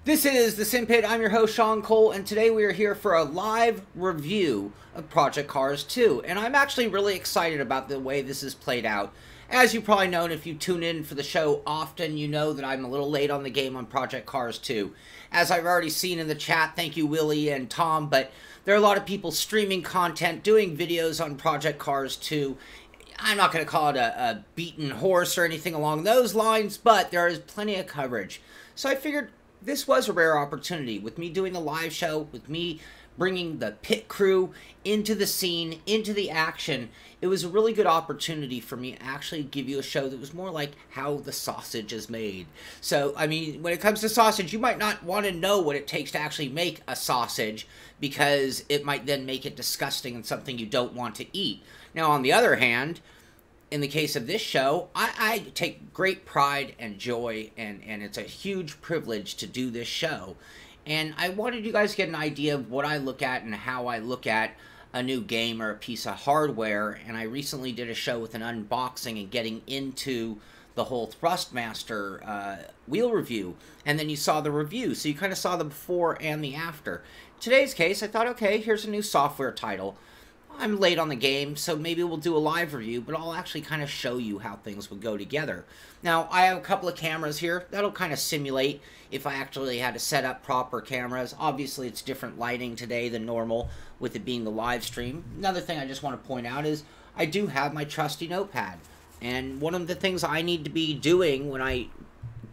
This is The Simpit. I'm your host, Sean Cole, and today we are here for a live review of Project Cars 2. And I'm actually really excited about the way this is played out. As you probably know, and if you tune in for the show often, you know that I'm a little late on the game on Project Cars 2. As I've already seen in the chat, thank you Willie and Tom, but there are a lot of people streaming content, doing videos on Project Cars 2. I'm not going to call it a beaten horse or anything along those lines, but there is plenty of coverage. So I figured this was a rare opportunity with me doing a live show, with me bringing the pit crew into the scene, into the action. It was a really good opportunity for me to actually give you a show that was more like how the sausage is made. So, I mean, when it comes to sausage, you might not want to know what it takes to actually make a sausage because it might then make it disgusting and something you don't want to eat. Now, on the other hand, in the case of this show, I take great pride and joy, and it's a huge privilege to do this show. And I wanted you guys to get an idea of what I look at and how I look at a new game or a piece of hardware. And I recently did a show with an unboxing and getting into the whole Thrustmaster wheel review. And then you saw the review, so you kind of saw the before and the after. In today's case, I thought, okay, here's a new software title. I'm late on the game, so maybe we'll do a live review, but I'll actually kind of show you how things would go together. Now, I have a couple of cameras here. That'll kind of simulate if I actually had to set up proper cameras. Obviously, it's different lighting today than normal, with it being the live stream. Another thing I just want to point out is I do have my trusty notepad. And one of the things I need to be doing when I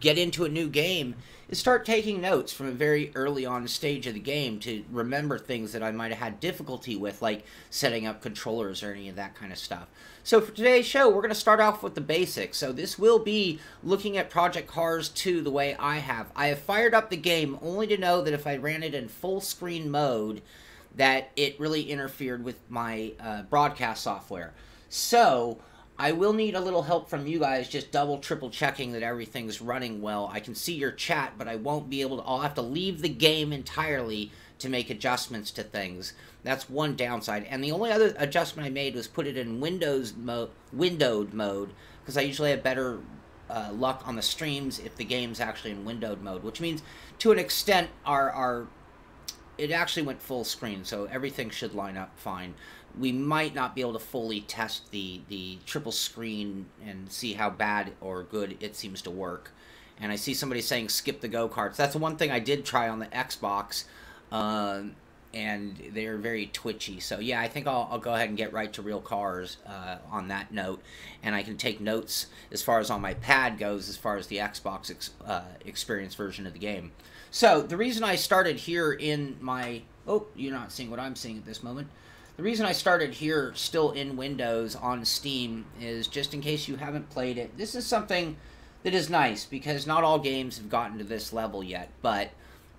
get into a new game is start taking notes from a very early on stage of the game to remember things that I might have had difficulty with, like setting up controllers or any of that kind of stuff. So for today's show, we're going to start off with the basics. So this will be looking at Project Cars 2 the way I have. I have fired up the game only to know that if I ran it in full screen mode, that it really interfered with my broadcast software. So I will need a little help from you guys, just double, triple checking that everything's running well. I can see your chat, but I won't be able to, I'll have to leave the game entirely to make adjustments to things. That's one downside. And the only other adjustment I made was put it in windowed mode, because I usually have better luck on the streams if the game's actually in windowed mode, which means to an extent it actually went full screen, so everything should line up fine. We might not be able to fully test the triple screen and see how bad or good it seems to work. And I see somebody saying skip the go-karts. That's the one thing I did try on the Xbox, and they're very twitchy. So yeah, I think I'll go ahead and get right to real cars on that note. And I can take notes as far as on my pad goes, as far as the Xbox experience version of the game. So the reason I started here in my... Oh, you're not seeing what I'm seeing at this moment. The reason I started here still in Windows on Steam is just in case you haven't played it. This is something that is nice because not all games have gotten to this level yet, but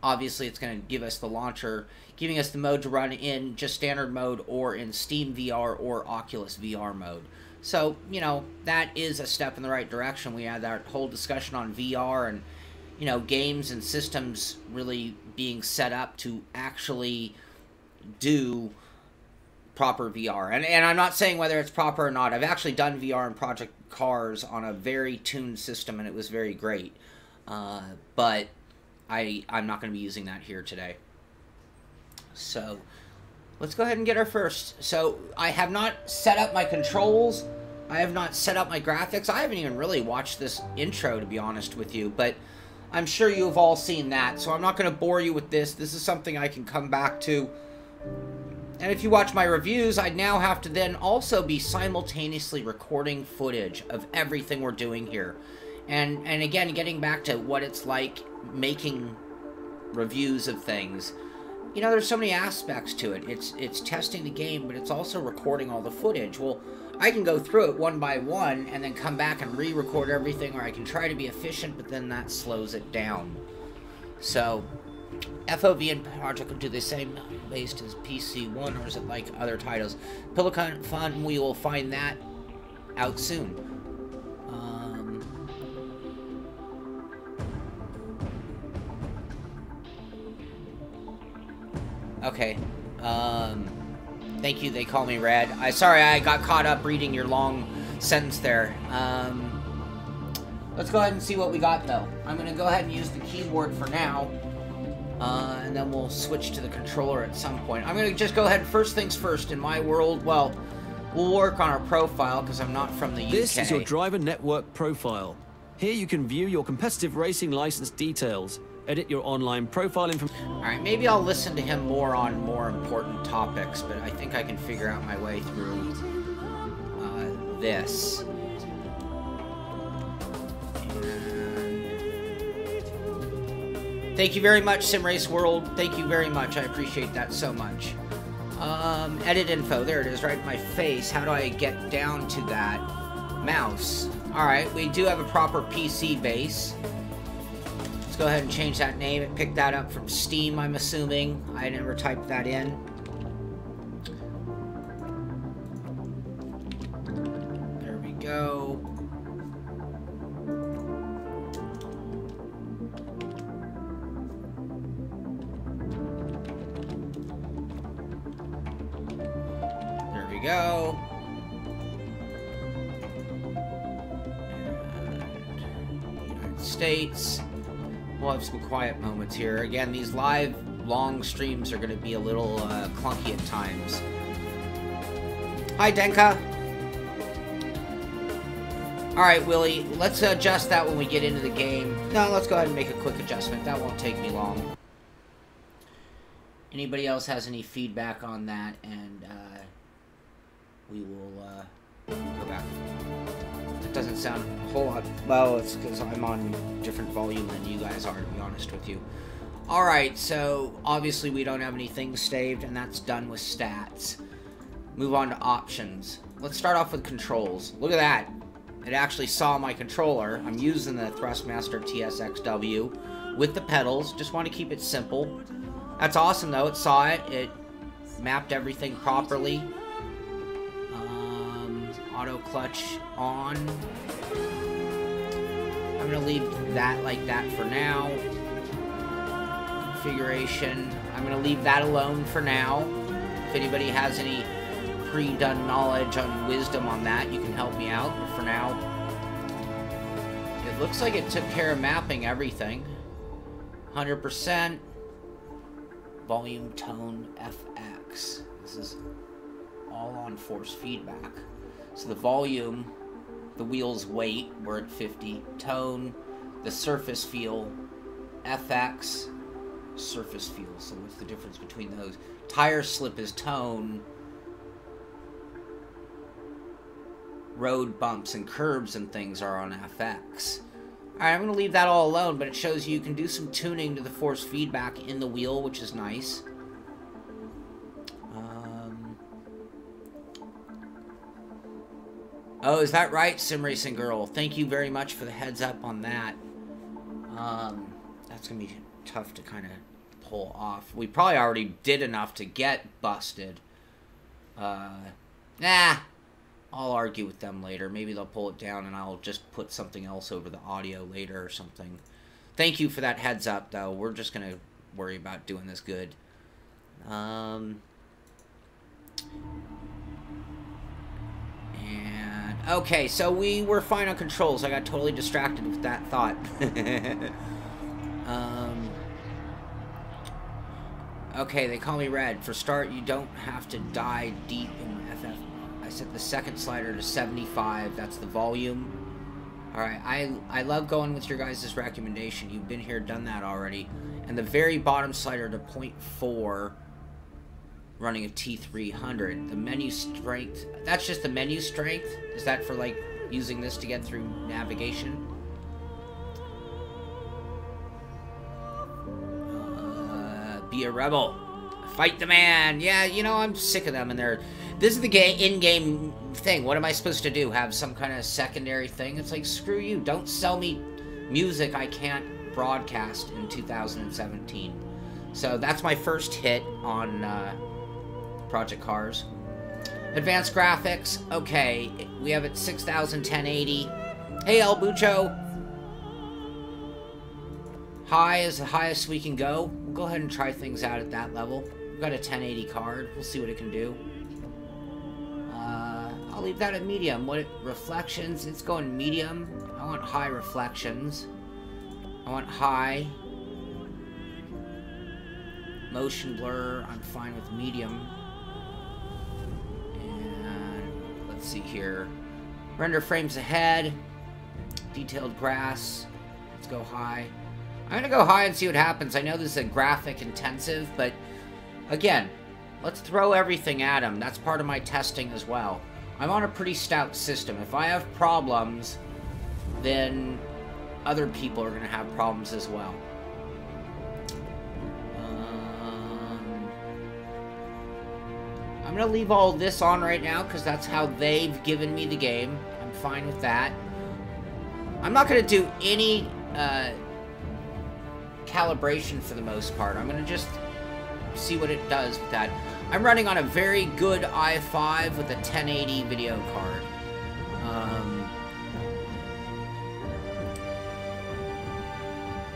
obviously it's going to give us the launcher, giving us the mode to run in just standard mode or in Steam VR or Oculus VR mode. So, you know, that is a step in the right direction. We had that whole discussion on VR and, you know, games and systems really being set up to actually do proper VR. And I'm not saying whether it's proper or not. I've actually done VR in Project Cars on a very tuned system, and it was very great. But I'm not going to be using that here today. So let's go ahead and get our first. So I have not set up my controls. I have not set up my graphics. I haven't even really watched this intro, to be honest with you. But I'm sure you have all seen that. So I'm not going to bore you with this. This is something I can come back to. And if you watch my reviews, I'd now have to then also be simultaneously recording footage of everything we're doing here. And again, getting back to what it's like making reviews of things. You know, there's so many aspects to it. It's testing the game, but it's also recording all the footage. Well, I can go through it one by one and then come back and re-record everything, or I can try to be efficient, but then that slows it down. So FOV and Project will do the same based as PC1, or is it like other titles? Pillow Fun, we will find that out soon. Okay. Thank you, they call me Red. Sorry, I got caught up reading your long sentence there. Let's go ahead and see what we got, though. I'm going to go ahead and use the keyboard for now. And then we'll switch to the controller at some point. I'm going to just go ahead, first things first, in my world, well, we'll work on our profile because I'm not from the UK. This is your driver network profile. Here you can view your competitive racing license details, edit your online profile information. Alright, maybe I'll listen to him more on more important topics, but I think I can figure out my way through this. Thank you very much, SimRace World. Thank you very much. I appreciate that so much. Edit info. There it is, right in my face. How do I get down to that? Mouse. Alright, we do have a proper PC base. Let's go ahead and change that name and pick that up from Steam, I'm assuming. I never typed that in. There we go. Go. And United States. We'll have some quiet moments here. Again, these live long streams are going to be a little clunky at times. Hi, Denka. Alright, Willie, let's adjust that when we get into the game. No, let's go ahead and make a quick adjustment. That won't take me long. Anybody else has any feedback on that? And we will go back. It doesn't sound a whole lot... Well, it's because I'm on different volume than you guys are, to be honest with you. Alright, so obviously we don't have any things saved, and that's done with stats. Move on to options. Let's start off with controls. Look at that. It actually saw my controller. I'm using the Thrustmaster TS-XW with the pedals. Just want to keep it simple. That's awesome, though. It saw it. It mapped everything properly. Auto clutch on. I'm going to leave that like that for now. Configuration. I'm going to leave that alone for now. If anybody has any pre-done knowledge on wisdom on that, you can help me out. But for now, it looks like it took care of mapping everything. 100%. Volume, tone, FX. This is all on force feedback. So the volume, the wheel's weight, we're at 50. Tone, the surface feel, FX, surface feel. So what's the difference between those? Tire slip is tone. Road bumps and curbs and things are on FX. Alright, I'm going to leave that all alone, but it shows you can do some tuning to the force feedback in the wheel, which is nice. Oh, is that right, Sim Racing Girl? Thank you very much for the heads up on that. That's going to be tough to kind of pull off. We probably already did enough to get busted. Nah. I'll argue with them later. Maybe they'll pull it down and I'll just put something else over the audio later or something. Thank you for that heads up, though. We're just going to worry about doing this good. Okay, so we were fine on controls. I got totally distracted with that thought. Okay, they call me Red. For start, you don't have to die deep in FF. I set the second slider to 75. That's the volume. Alright, I love going with your guys' recommendation. You've been here, done that already. And the very bottom slider to 0.4. Running a T300. The menu strength, that's just the menu strength? Is that for, like, using this to get through navigation? Be a rebel. Fight the man. Yeah, you know, I'm sick of them. And this is the in-game thing. What am I supposed to do? Have some kind of secondary thing? It's like, screw you. Don't sell me music I can't broadcast in 2017. So that's my first hit on... Project Cars. Advanced graphics. Okay, we have it 6000 1080. Hey, El Bucho. High is the highest we can go. We'll go ahead and try things out at that level. We've got a 1080 card. We'll see what it can do. I'll leave that at medium. What reflections? It's going medium. I want high reflections. I want high. Motion blur, I'm fine with medium. And let's see here. Render frames ahead. Detailed grass. Let's go high. I'm going to go high and see what happens. I know this is a graphic intensive, but again, let's throw everything at them. That's part of my testing as well. I'm on a pretty stout system. If I have problems, then other people are going to have problems as well. I'm going to leave all this on right now because that's how they've given me the game. I'm fine with that. I'm not going to do any calibration for the most part. I'm going to just see what it does with that. I'm running on a very good i5 with a 1080 video card.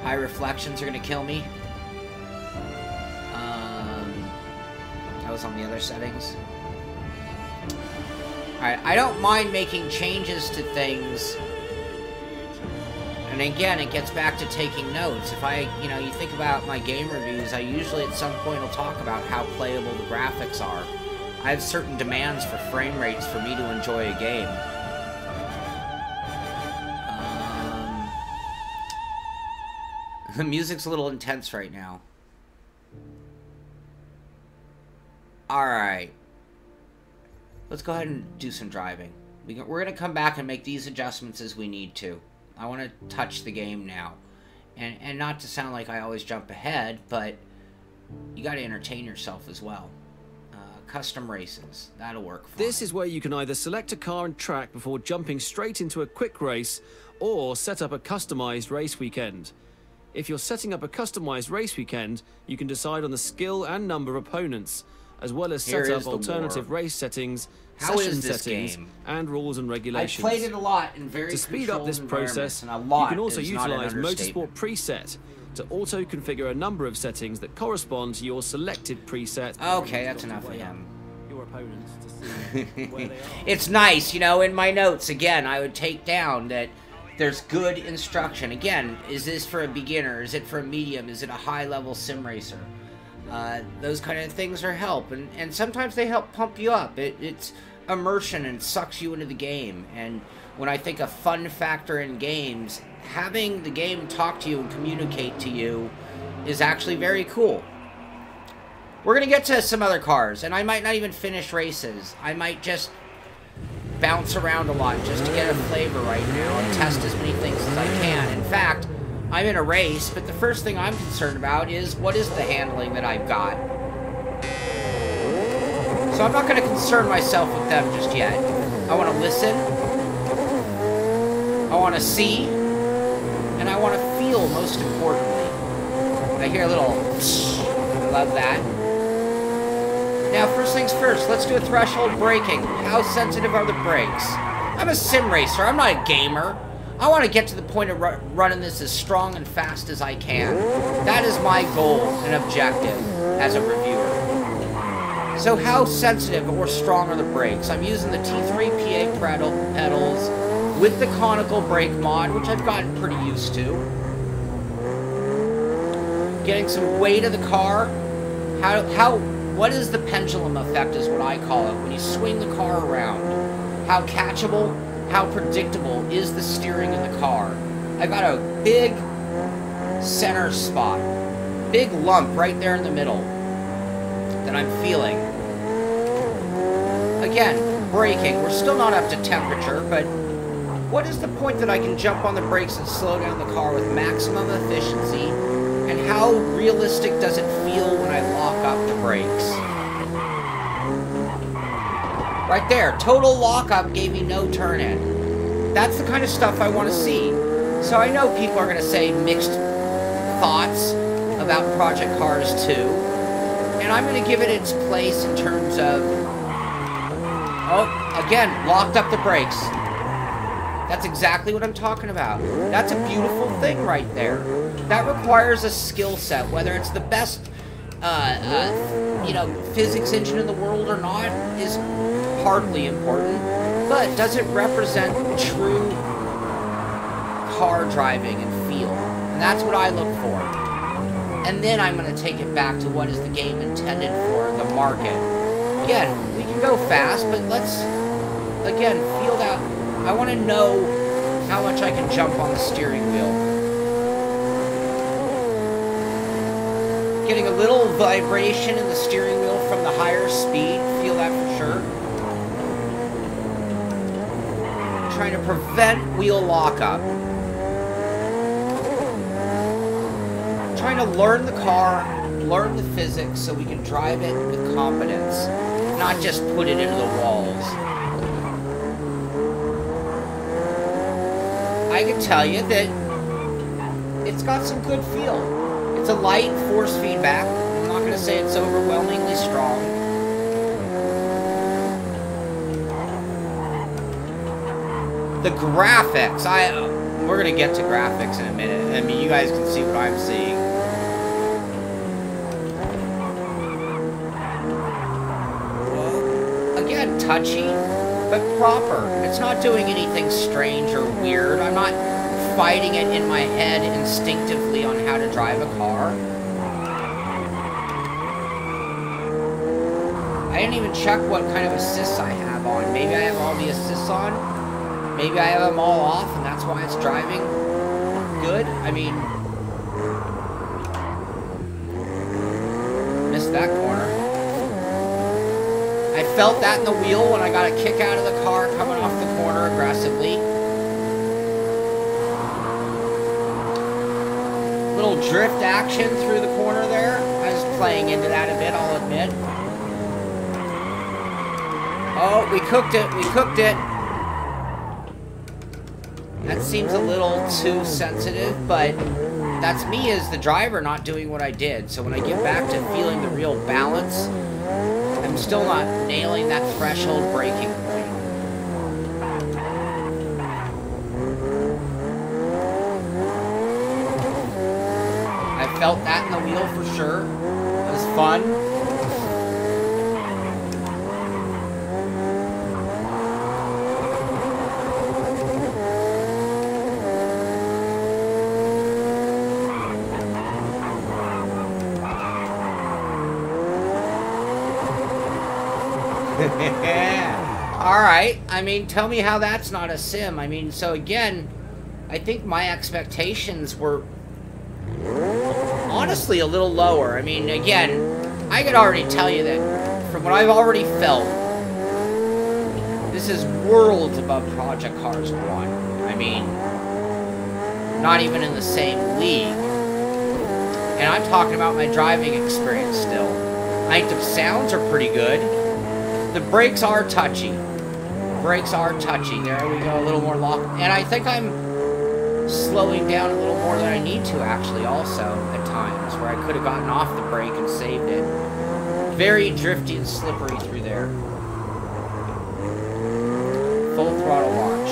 High reflections are going to kill me. That was on the other settings. Alright, I don't mind making changes to things. And again, it gets back to taking notes. If you think about my game reviews, I usually at some point will talk about how playable the graphics are. I have certain demands for frame rates for me to enjoy a game. The music's a little intense right now. Alright. Let's go ahead and do some driving. We're going to come back and make these adjustments as we need to. I want to touch the game now. And not to sound like I always jump ahead, but you got to entertain yourself as well. Custom races. That'll work fine. This is where you can either select a car and track before jumping straight into a quick race, or set up a customized race weekend. If you're setting up a customized race weekend, you can decide on the skill and number of opponents, as well as set up alternative race settings, session settings, and rules and regulations. I've played it a lot in very To speed up this process, and a lot you can also is not an utilize understatement. Motorsport Preset to auto-configure a number of settings that correspond to your selected preset. Okay, that's enough of him. Your opponents to see where they are. It's nice, you know, in my notes, again, I would take down that there's good instruction. Again, is this for a beginner? Is it for a medium? Is it a high-level sim racer? Those kind of things are help, and sometimes they help pump you up. It's immersion and sucks you into the game. And when I think of fun factor in games, having the game talk to you and communicate to you is actually very cool. We're going to get to some other cars, and I might not even finish races. I might just bounce around a lot just to get a flavor right now and test as many things as I can. In fact, I'm in a race, but the first thing I'm concerned about is what is the handling that I've got. So I'm not going to concern myself with them just yet. I want to listen, I want to see, and I want to feel, most importantly. I hear a little psh, I love that. Now, first things first, let's do a threshold braking. How sensitive are the brakes? I'm a sim racer, I'm not a gamer. I want to get to the point of running this as strong and fast as I can. That is my goal and objective as a reviewer. So how sensitive or strong are the brakes? I'm using the T3 PA pedals with the conical brake mod, which I've gotten pretty used to. Getting some weight of the car. What is the pendulum effect is what I call it, when you swing the car around. How catchable, how predictable is the steering in the car. I've got a big center spot, big lump right there in the middle that I'm feeling. Again, braking, we're still not up to temperature, but what is the point that I can jump on the brakes and slow down the car with maximum efficiency, and how realistic does it feel when I lock up the brakes? Right there, total lockup gave me no turn in. That's the kind of stuff I want to see. So I know people are going to say mixed thoughts about Project Cars 2, and I'm going to give it its place in terms of, oh, again, locked up the brakes. That's exactly what I'm talking about. That's a beautiful thing right there. That requires a skill set, whether it's the best, physics engine in the world or not is hardly important, but does it represent true car driving and feel? And that's what I look for. and then I'm going to take it back to what is the game intended for, the market. Again, we can go fast, but let's, again, feel that. I want to know how much I can jump on the steering wheel. Getting a little vibration in the steering wheel from the higher speed. Feel that for sure. Trying to prevent wheel lockup. Trying to learn the car, learn the physics so we can drive it with confidence, not just put it into the walls. I can tell you that it's got some good feel. It's a light force feedback. I'm not going to say it's overwhelmingly strong. The graphics, we're going to get to graphics in a minute. I mean, you guys can see what I'm seeing. Again, touchy, but proper. It's not doing anything strange or weird. I'm not fighting it in my head instinctively on how to drive a car. I didn't even check what kind of assists I have on. Maybe I have all the assists on. Maybe I have them all off, and that's why it's driving good. I mean, missed that corner. I felt that in the wheel when I got a kick out of the car coming off the corner aggressively. Little drift action through the corner there. I was playing into that a bit, I'll admit. Oh, we cooked it. We cooked it. That seems a little too sensitive, but that's me as the driver not doing what I did. So when I get back to feeling the real balance, I'm still not nailing that threshold braking point. I felt that in the wheel for sure. It was fun. Alright, I mean, tell me how that's not a sim. I mean, so again, I think my expectations were honestly a little lower. I mean, again, I could already tell you that from what I've already felt, this is worlds above Project Cars 1. I mean, not even in the same league. And I'm talking about my driving experience still. I think the sounds are pretty good. The brakes are touchy. Brakes are touchy. There we go, a little more lock. And I think I'm slowing down a little more than I need to, actually, also, at times, where I could have gotten off the brake and saved it. Very drifty and slippery through there. Full throttle launch.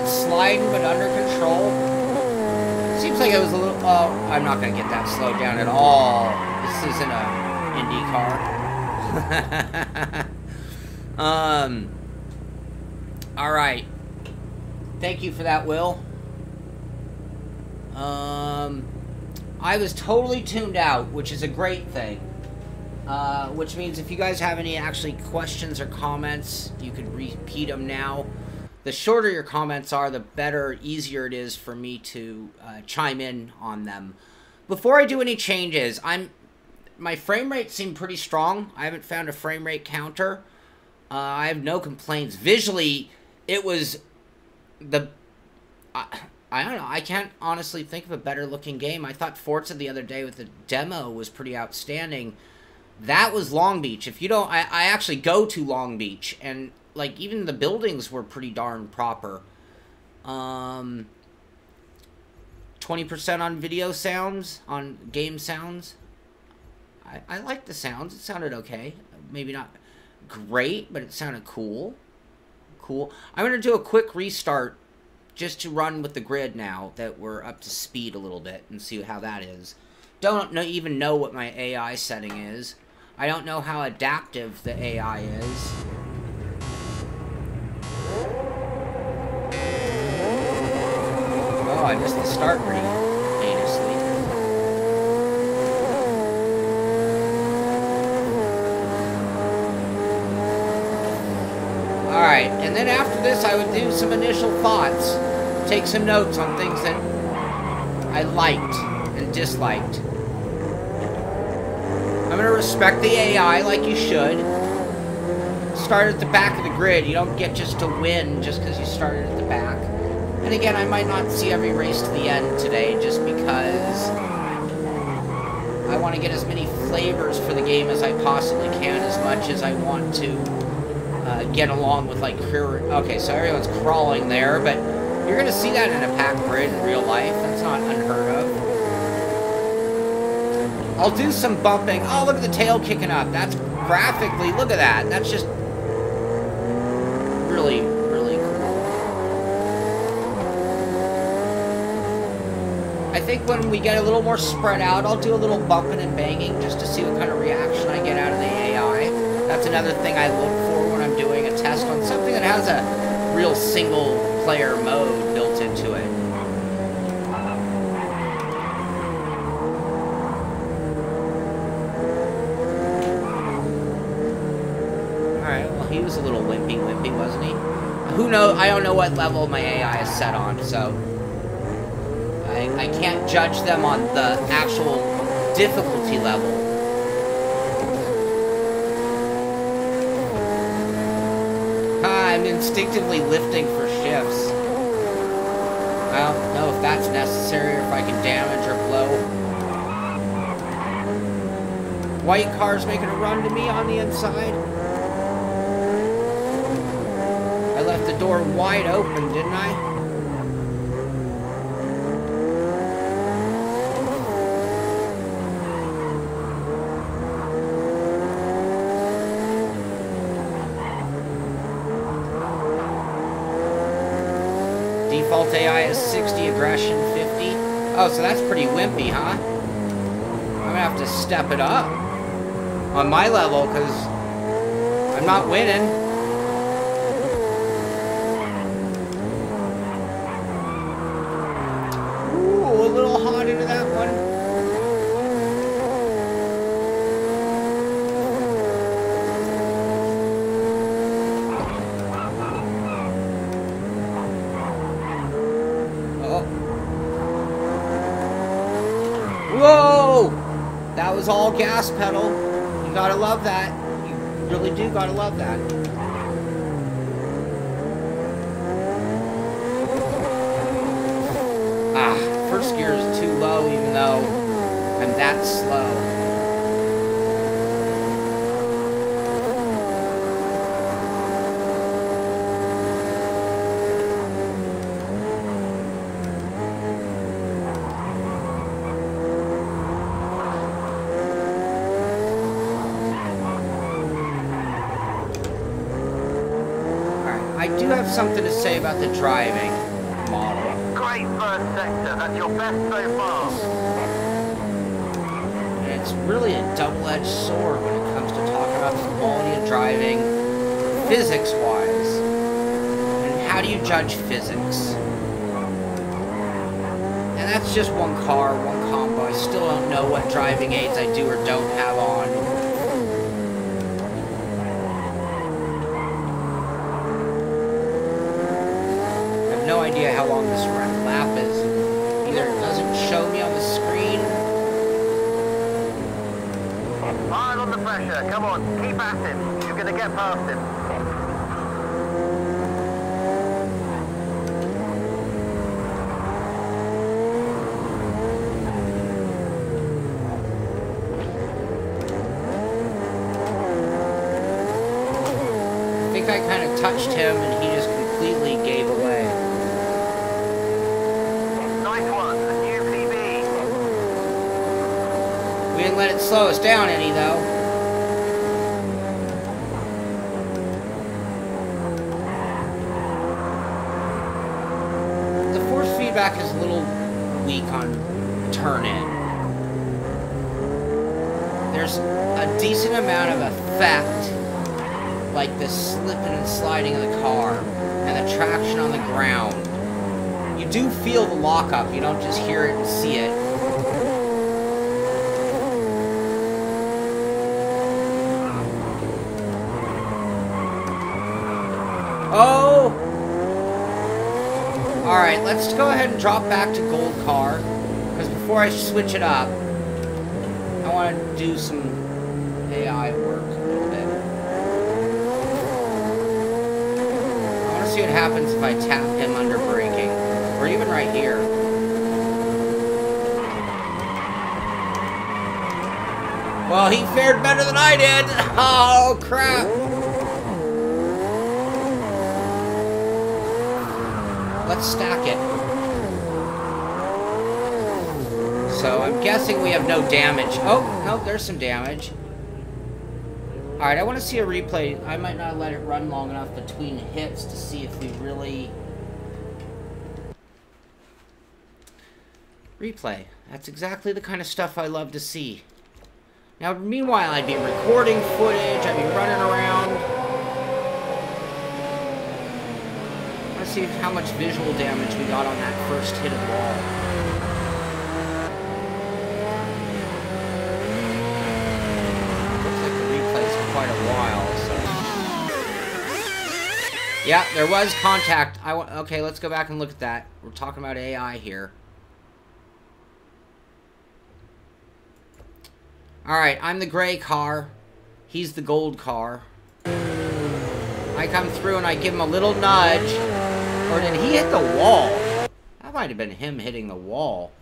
Sliding, but under control. Seems like it was a little... Oh, I'm not going to get that slowed down at all. This isn't a Indy car. Alright. Thank you for that, Will. I was totally tuned out, which is a great thing. Which means if you guys have any actually questions or comments, you can repeat them now. The shorter your comments are, the better, easier it is for me to chime in on them. Before I do any changes, my frame rate seemed pretty strong. I haven't found a frame rate counter. I have no complaints. Visually, it was the... I don't know. I can't honestly think of a better looking game. I thought Forza the other day with the demo was pretty outstanding. That was Long Beach. If you don't... I actually go to Long Beach, and... like, even the buildings were pretty darn proper. 20% on video sounds, on game sounds. I like the sounds. It sounded okay. Maybe not great, but it sounded cool. Cool. I'm going to do a quick restart just to run with the grid now that we're up to speed a little bit and see how that is. Don't even know what my AI setting is. I don't know how adaptive the AI is. Oh, I missed the start pretty heinously. Alright, and then after this I would do some initial thoughts. Take some notes on things that I liked and disliked. I'm going to respect the AI like you should. Start at the back of the grid. You don't get just to win just because you started at the back. And again, I might not see every race to the end today just because I want to get as many flavors for the game as I possibly can, as much as I want to get along with, like, okay, so everyone's crawling there, but you're going to see that in a packed grid in real life. That's not unheard of. I'll do some bumping. Oh, look at the tail kicking up. That's graphically, look at that. That's just really, really cool. I think when we get a little more spread out, I'll do a little bumping and banging just to see what kind of reaction I get out of the AI. That's another thing I look for when I'm doing a test on something that has a real single-player mode built into it. He was a little wimpy, wasn't he? Who knows? I don't know what level my AI is set on, so I can't judge them on the actual difficulty level. I'm instinctively lifting for shifts. I don't know if that's necessary or if I can damage or blow. White car's making a run to me on the inside. I left the door wide open, didn't I? Default AI is 60, aggression 50. Oh, so that's pretty wimpy, huh? I'm gonna have to step it up on my level because I'm not winning. Into that one. Oh. Whoa! That was all gas pedal. You gotta love that. You really do gotta love that. First gear is too low, even though I'm that slow. Alright, I do have something to say about the driving model. Great first sector, that's your best so far. And it's really a double-edged sword when it comes to talking about the quality of driving, physics-wise. And how do you judge physics? And that's just one car, one combo. I still don't know what driving aids I do or don't have on. No idea how long this lap is. Either it doesn't show me on the screen. Hard on the pressure, come on, keep at him. You're gonna get past him. I think I kind of touched him and he just completely gave away. We didn't let it slow us down any, though. The force feedback is a little weak on turn-in. there's a decent amount of effect, like the slipping and sliding of the car, and the traction on the ground. You do feel the lockup, you don't just hear it and see it. Oh! Alright, let's go ahead and drop back to gold car, because before I switch it up, I want to do some AI work a little bit. I want to see what happens if I tap him under braking, or even right here. Well, he fared better than I did! Oh, crap! Let's stack it. So I'm guessing we have no damage. Oh, no, there's some damage. Alright, I want to see a replay. I might not let it run long enough between hits to see if we really... Replay. That's exactly the kind of stuff I love to see. Now, meanwhile, I'd be recording footage, I'd be running around. Let's see how much visual damage we got on that first hit of the wall. Quite a while, so... Yeah, there was contact. Okay, let's go back and look at that. We're talking about AI here. Alright, I'm the gray car. He's the gold car. I come through and I give him a little nudge. Or did he hit the wall? That might have been him hitting the wall.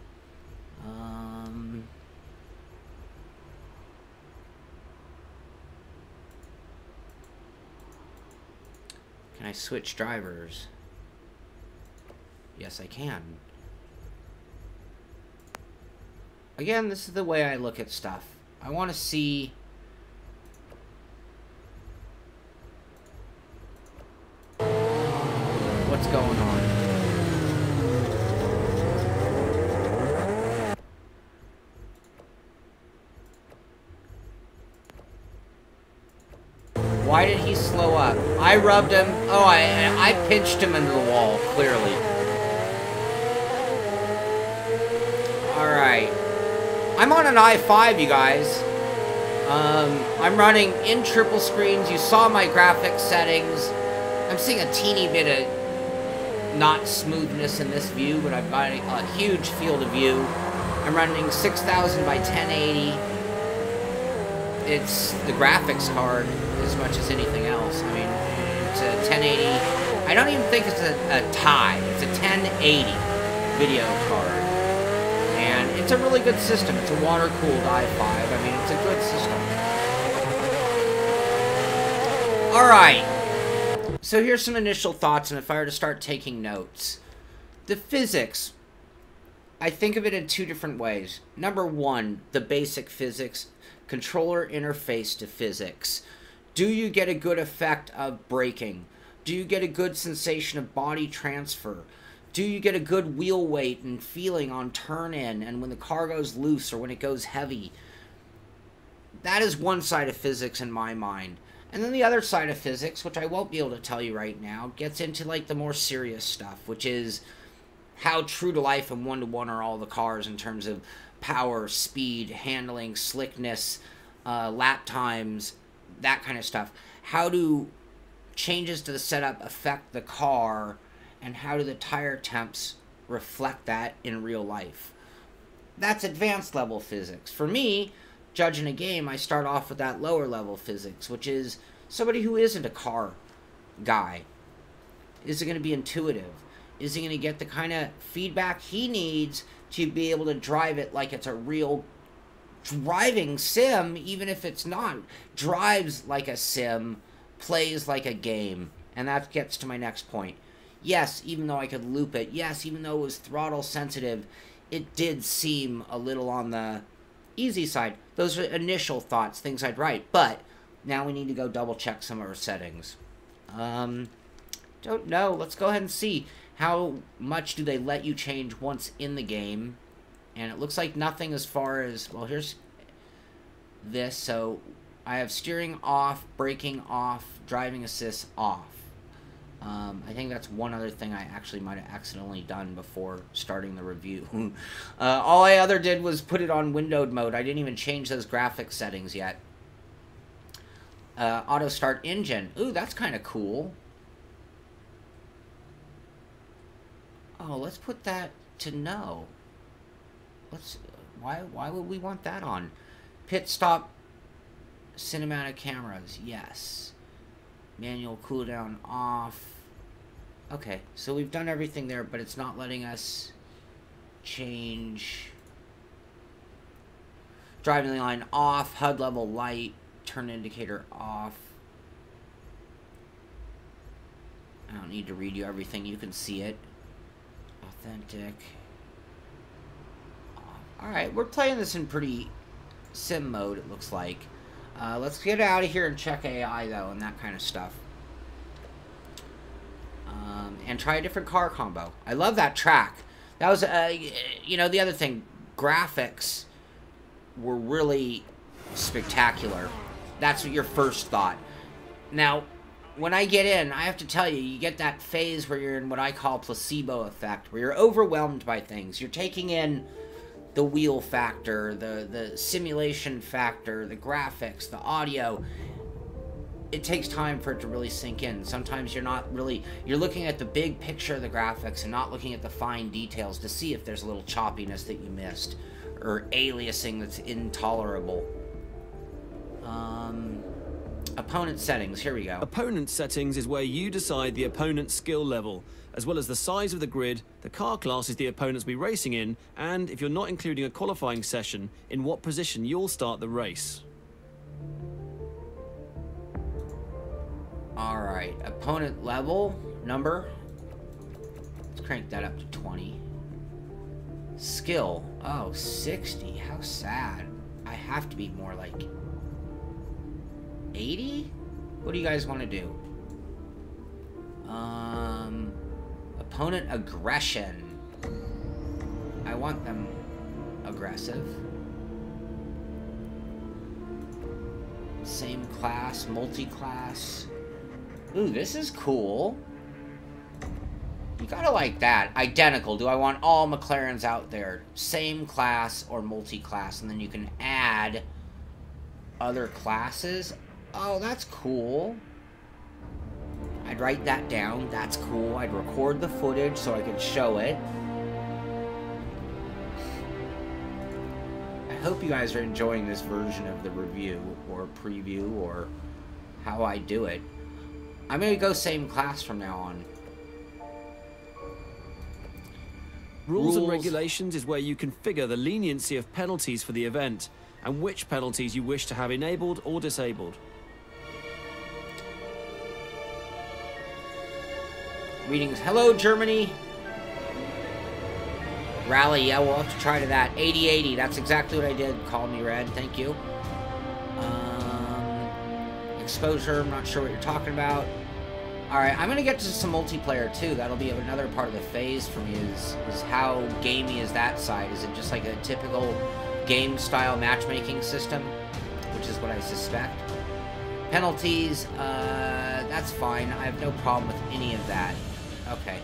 Can I switch drivers? Yes, I can. Again, this is the way I look at stuff. I want to see... what's going on. Why did he slow up? I rubbed him. Oh, I pinched him into the wall, clearly. Alright. I'm on an i5, you guys. I'm running in triple screens. You saw my graphics settings. I'm seeing a teeny bit of not smoothness in this view, but I've got a huge field of view. I'm running 6000 by 1080. It's the graphics card as much as anything else. I mean, it's a 1080. I don't even think it's a tie. It's a 1080 video card. And it's a really good system. It's a water-cooled i5. I mean, it's a good system. Alright. So here's some initial thoughts, and if I were to start taking notes. The physics. I think of it in two different ways. Number one, the basic physics. Controller interface to physics. Do you get a good effect of braking? Do you get a good sensation of body transfer? Do you get a good wheel weight and feeling on turn-in and when the car goes loose or when it goes heavy? That is one side of physics in my mind. And then the other side of physics, which I won't be able to tell you right now, gets into like the more serious stuff, which is how true to life and one-to-one are all the cars in terms of power, speed, handling, slickness, lap times, that kind of stuff. How do changes to the setup affect the car, and how do the tire temps reflect that in real life? That's advanced level physics. For me, judging a game, I start off with that lower level physics, which is somebody who isn't a car guy. Is it going to be intuitive? Is he going to get the kind of feedback he needs to be able to drive it like it's a real driving sim, even if it's not? Drives like a sim, plays like a game. And that gets to my next point. Yes, even though I could loop it, yes, even though it was throttle sensitive, it did seem a little on the easy side. Those are initial thoughts, things I'd write. But now we need to go double check some of our settings. Don't know. Let's go ahead and see. How much do they let you change once in the game? And it looks like nothing as far as... well, here's... this. So I have steering off, braking off, driving assist off. I think that's one other thing I actually might have accidentally done before starting the review. All I other did was put it on windowed mode. I didn't even change those graphics settings yet. Auto start engine. Ooh, that's kind of cool. Oh, let's put that to no. Why would we want that on? Pit stop, cinematic cameras, yes. Manual cooldown off. Okay, so we've done everything there, but it's not letting us change. Driving line off, HUD level light, turn indicator off. I don't need to read you everything, you can see it. Authentic. Alright, we're playing this in pretty sim mode, it looks like. Let's get out of here and check AI, though, and that kind of stuff. And try a different car combo. I love that track. That was, you know, the other thing. Graphics were really spectacular. That's what your first thought. Now, when I get in, I have to tell you, you get that phase where you're in what I call placebo effect, where you're overwhelmed by things. You're taking in the wheel factor, the simulation factor, the graphics, the audio. It takes time for it to really sink in. Sometimes you're not really, you're looking at the big picture of the graphics and not looking at the fine details to see if there's a little choppiness that you missed or aliasing that's intolerable. Opponent settings, here we go. Opponent settings is where you decide the opponent's skill level, as well as the size of the grid, the car classes the opponents will be racing in, and if you're not including a qualifying session, in what position you'll start the race. Alright, opponent level, number. Let's crank that up to 20. Skill, oh, 60, how sad. I have to be more like 80? What do you guys want to do? Opponent aggression. I want them aggressive. Same class, multi-class. Ooh, this is cool. You gotta like that. Identical. Do I want all McLarens out there? Same class or multi-class, and then you can add other classes. Oh, that's cool. I'd write that down. That's cool. I'd record the footage so I could show it. I hope you guys are enjoying this version of the review or preview or how I do it. I'm going to go same class from now on. Rules and regulations is where you configure the leniency of penalties for the event and which penalties you wish to have enabled or disabled. Readings. Hello, Germany. Rally. Yeah, we'll have to try to that. 80-80. That's exactly what I did. Call me Red. Thank you. Exposure. I'm not sure what you're talking about. Alright, I'm going to get to some multiplayer, too. That'll be another part of the phase for me, is how gamey is that side? Is it just like a typical game-style matchmaking system? Which is what I suspect. Penalties, that's fine. I have no problem with any of that. Okay.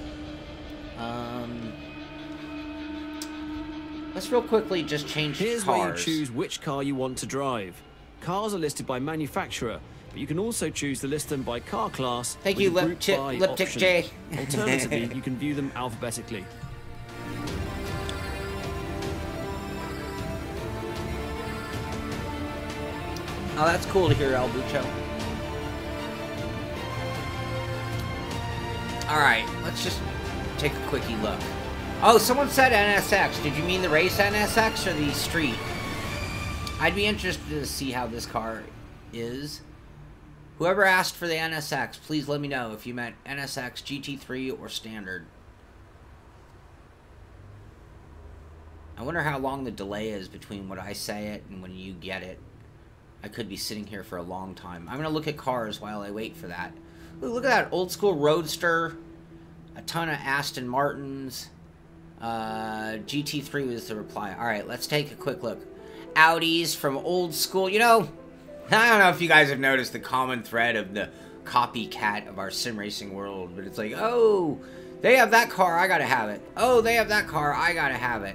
Let's real quickly just change Here's cars. where you choose which car you want to drive. Cars are listed by manufacturer, but you can also choose to list them by car class. Thank you, Liptic J. Alternatively, you can view them alphabetically. Oh, that's cool to hear, El Bucho. Alright, let's just take a quickie look. Oh, someone said NSX. Did you mean the race NSX or the street? I'd be interested to see how this car is. Whoever asked for the NSX, please let me know if you meant NSX, GT3, or Standard. I wonder how long the delay is between when I say it and when you get it. I could be sitting here for a long time. I'm going to look at cars while I wait for that. Ooh, look at that. Old school Roadster. A ton of Aston Martins. GT3 was the reply. Alright, let's take a quick look. Audis from old school. You know, I don't know if you guys have noticed the common thread of the copycat of our sim racing world, but it's like, oh, they have that car, I gotta have it. Oh, they have that car, I gotta have it.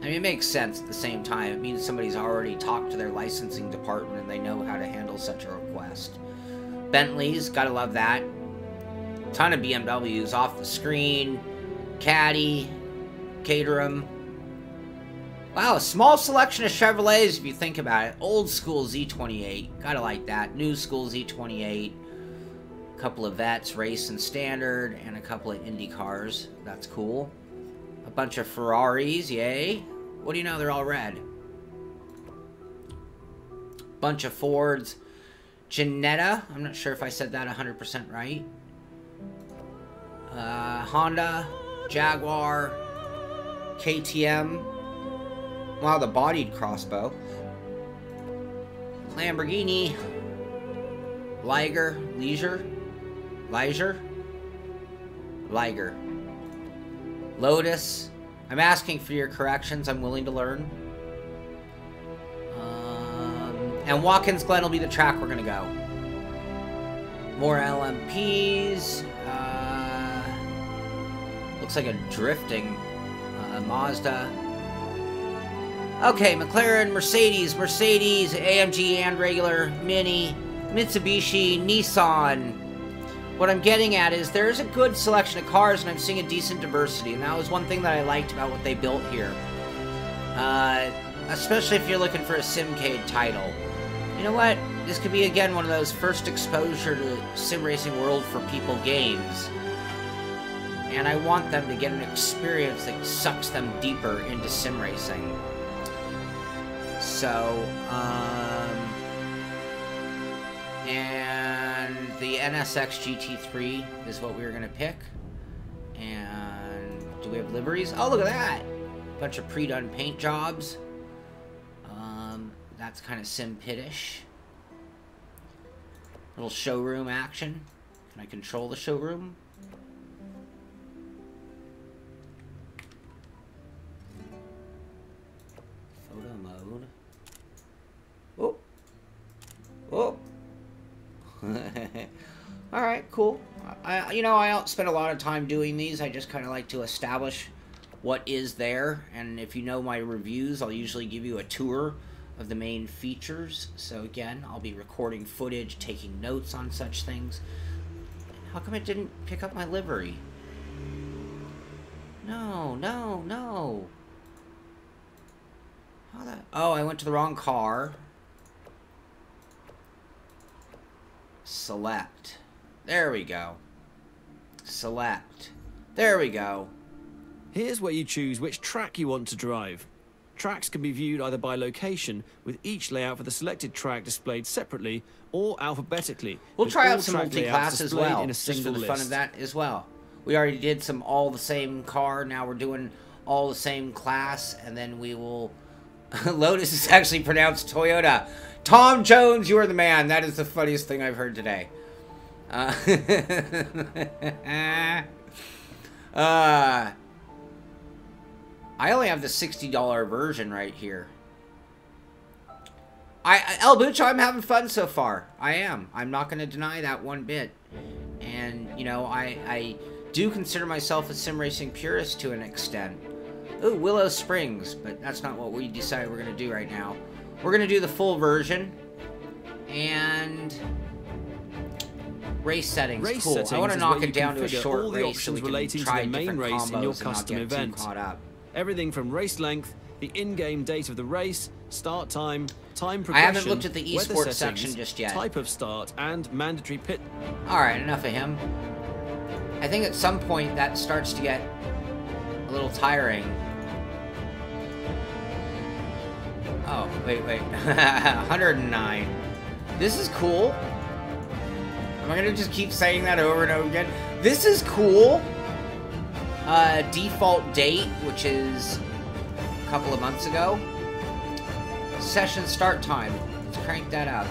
I mean, it makes sense at the same time. It means somebody's already talked to their licensing department and they know how to handle such a request. Bentleys, gotta love that. Ton of BMWs off the screen. Caddy, Caterham. Wow, a small selection of Chevrolets if you think about it. Old school Z28, gotta like that. New school Z28. A couple of Vets, Race and Standard, and a couple of Indy cars. That's cool. A bunch of Ferraris, yay. What do you know, they're all red. Bunch of Fords. Ginetta, I'm not sure if I said that 100% right. Honda, Jaguar, KTM. Wow, the bodied crossbow. Lamborghini, Liger, Lotus. I'm asking for your corrections. I'm willing to learn. And Watkins Glen will be the track we're going to go. More LMPs. Looks like a drifting Mazda. Okay, McLaren, Mercedes, AMG and regular, Mini, Mitsubishi, Nissan. What I'm getting at is there's a good selection of cars and I'm seeing a decent diversity, and that was one thing that I liked about what they built here. Especially if you're looking for a Simcade title. You know what? This could be, again, one of those first exposure to sim racing world for people games. And I want them to get an experience that sucks them deeper into sim racing. So, and the NSX GT3 is what we were going to pick. And do we have liveries? Oh, look at that! Bunch of pre-done paint jobs. That's kind of Simpit-ish. Little showroom action. Can I control the showroom? Photo mode. Oh. Oh. Alright, cool. You know, I don't spend a lot of time doing these. I just kind of like to establish what is there. And if you know my reviews, I'll usually give you a tour of the main features. So again, I'll be recording footage, taking notes on such things. How come it didn't pick up my livery? No. How the... Oh, I went to the wrong car. Select. There we go. Select. There we go. Here's where you choose which track you want to drive. Tracks can be viewed either by location, with each layout for the selected track displayed separately, or alphabetically. We'll try out some multi-class as well, just for the fun of that as well. We already did some all the same car, now we're doing all the same class, and then we will... Lotus is actually pronounced Toyota. Tom Jones, you are the man. That is the funniest thing I've heard today. I only have the $60 version right here. El Bucho, I'm having fun so far. I am. I'm not going to deny that one bit. And, you know, I do consider myself a sim racing purist to an extent. Ooh, Willow Springs, but that's not what we decided we're going to do right now. We're going to do the full version. And... race settings, cool. I want to knock it down to a short race so we can try different combos in your custom event. Too caught up. Everything from race length, the in-game date of the race, start time, time progression, I haven't looked at the esports section just yet. Type of start, and mandatory pit. Alright, enough of him. I think at some point that starts to get a little tiring. Oh, wait. 109. This is cool. Am I gonna just keep saying that over and over again? This is cool. Default date, which is a couple of months ago. Session start time. Let's crank that up.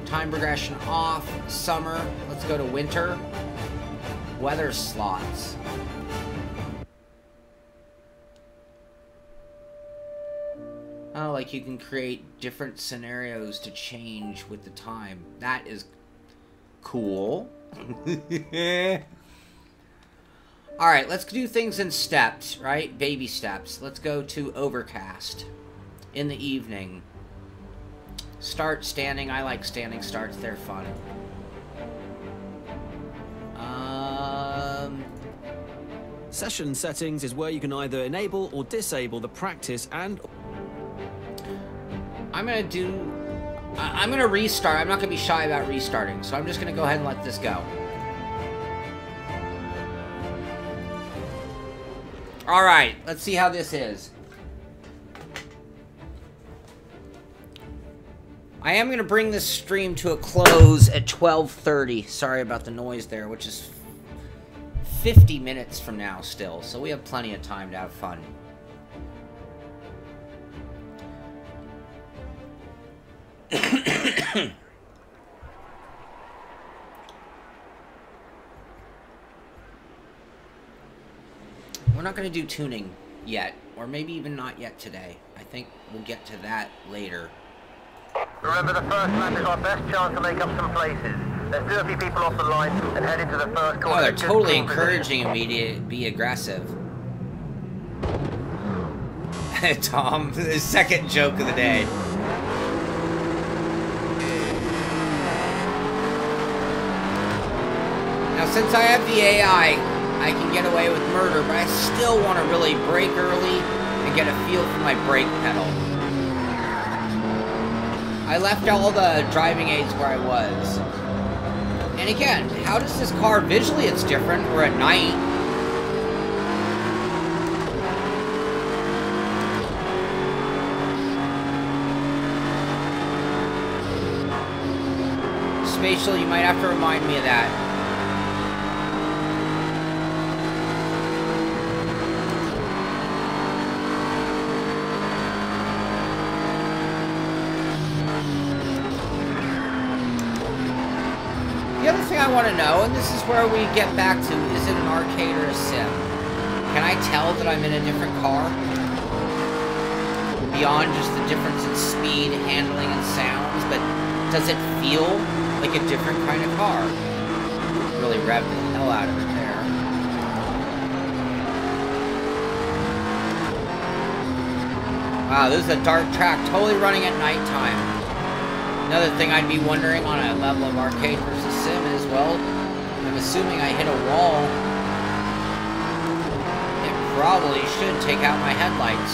Time progression off. Summer. Let's go to winter. Weather slots. like you can create different scenarios to change with the time. That is cool. Alright, let's do things in steps, right? Baby steps. Let's go to Overcast. In the evening. Start standing. I like standing starts. They're fun. Session settings is where you can either enable or disable the practice and... I'm gonna restart. I'm not gonna be shy about restarting, so I'm just gonna go ahead and let this go. Alright, let's see how this is. I am gonna bring this stream to a close at 12:30. Sorry about the noise there, which is 50 minutes from now still, so we have plenty of time to have fun. We're not going to do tuning yet, or maybe even not yet today. I think we'll get to that later. Remember, the first lap is our best chance to make up some places. Let's do a few people off the line and head into the first corner. Oh, they're totally encouraging me to be aggressive. Tom, the second joke of the day. Now, since I have the AI, I can get away with murder, but I still want to really brake early and get a feel for my brake pedal. I left all the driving aids where I was. And again, how does this car visually? It's different. We're at night. Spatial, you might have to remind me of that. The other thing I want to know, and this is where we get back to, is it an arcade or a sim? Can I tell that I'm in a different car? Beyond just the difference in speed, handling, and sounds, but does it feel like a different kind of car? Really revved the hell out of it there. Wow, this is a dark track, totally running at nighttime. Another thing I'd be wondering on a level of arcade versus sim is, well, I'm assuming I hit a wall. It probably should take out my headlights.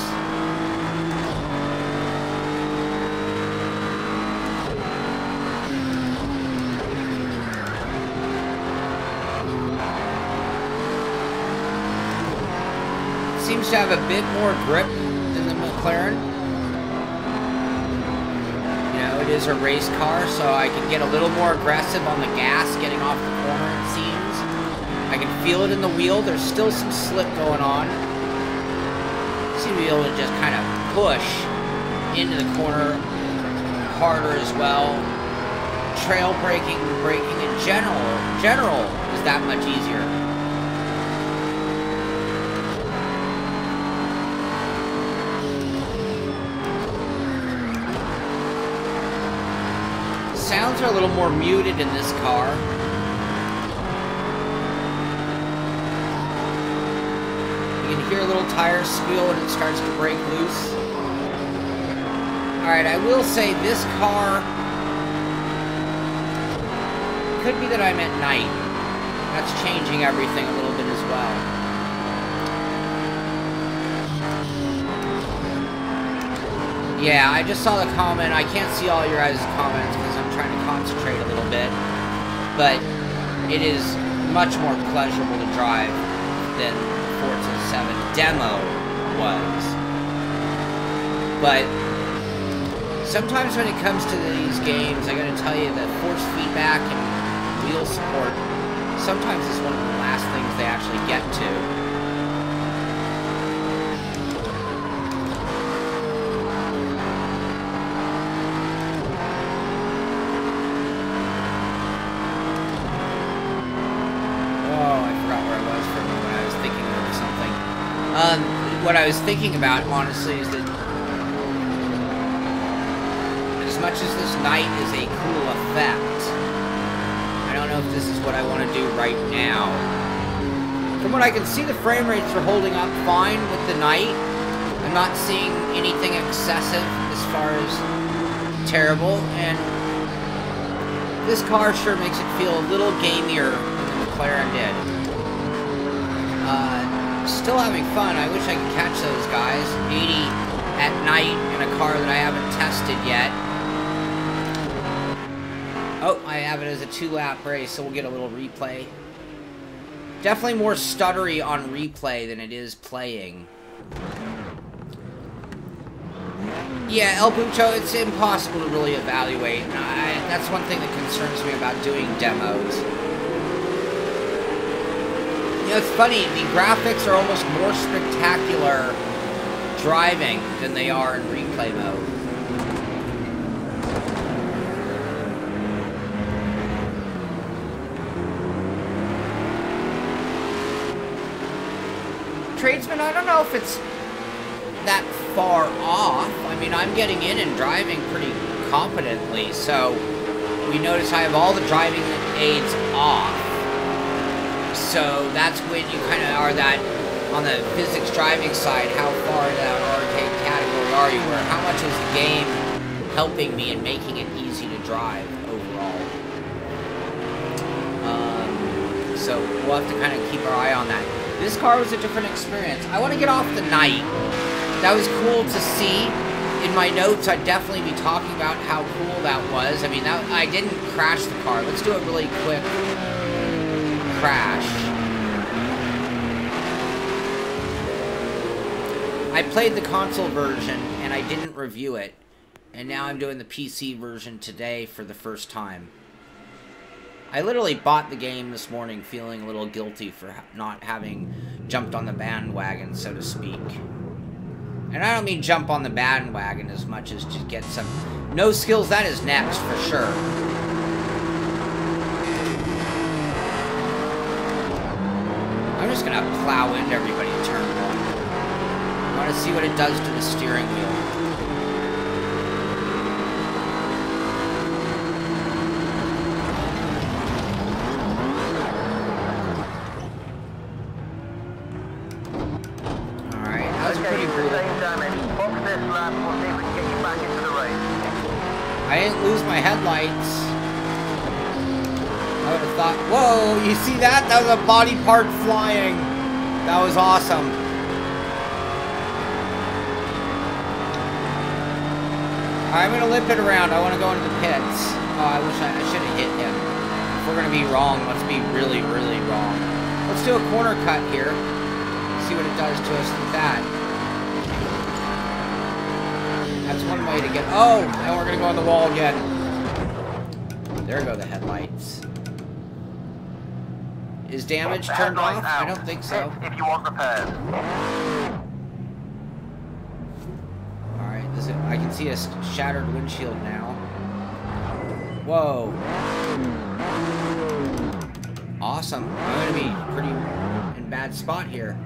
It seems to have a bit more grip than the McLaren. It is a race car, so I can get a little more aggressive on the gas getting off the corner, it seems. I can feel it in the wheel. There's still some slip going on. I seem to be able to just kind of push into the corner harder as well. Trail braking in general is that much easier. Sounds are a little more muted in this car. You can hear a little tire squeal when it starts to break loose. Alright, I will say this car... Could be that I'm at night. That's changing everything a little bit as well. Yeah, I just saw the comment. I can't see all your guys' comments because I'm trying to concentrate a little bit. But it is much more pleasurable to drive than Forza 7 demo was. But sometimes when it comes to these games, I gotta tell you that force feedback and wheel support sometimes is one of the last things they actually get to. What I was thinking about, honestly, is that much as this night is a cool effect, I don't know if this is what I want to do right now. From what I can see, the frame rates are holding up fine with the night. I'm not seeing anything excessive as far as terrible, and this car sure makes it feel a little gamier than the McLaren did. Still having fun. I wish I could catch those guys. 80 at night in a car that I haven't tested yet. Oh, I have it as a 2-lap race, so we'll get a little replay. Definitely more stuttery on replay than it is playing. Yeah, El Bucho, it's impossible to really evaluate. That's one thing that concerns me about doing demos. You know, it's funny, the graphics are almost more spectacular driving than they are in replay mode. Tradesman, I don't know if it's that far off. I mean, I'm getting in and driving pretty competently, so we notice I have all the driving aids off. So that's when you kind of are that, on the physics driving side, how far in that arcade category are you, or how much is the game helping me and making it easy to drive overall. So we'll have to kind of keep our eye on that. This car was a different experience. I want to get off the night. That was cool to see. In my notes, I'd definitely be talking about how cool that was. I mean, I didn't crash the car. Let's do a really quick crash. I played the console version, and I didn't review it. And now I'm doing the PC version today for the first time. I literally bought the game this morning feeling a little guilty for not having jumped on the bandwagon, so to speak. And I don't mean jump on the bandwagon as much as just get some... No skills, that is next, for sure. I'm just gonna plow into everybody in turn 1. I want to see what it does to the steering wheel. I didn't lose my headlights. I would have thought, whoa, you see that? That was a body part flying. That was awesome. I'm going to limp it around. I want to go into the pits. Oh, I wish I should have hit him. If we're going to be wrong, let's be really, really wrong. Let's do a corner cut here. See what it does to us with that. That's one way to get... Oh! And we're going to go on the wall again. There go the headlights. Is damage turned off? I don't think so. If you want repairs. Alright, I can see a shattered windshield now. Whoa. Awesome. I'm going to be pretty in bad spot here.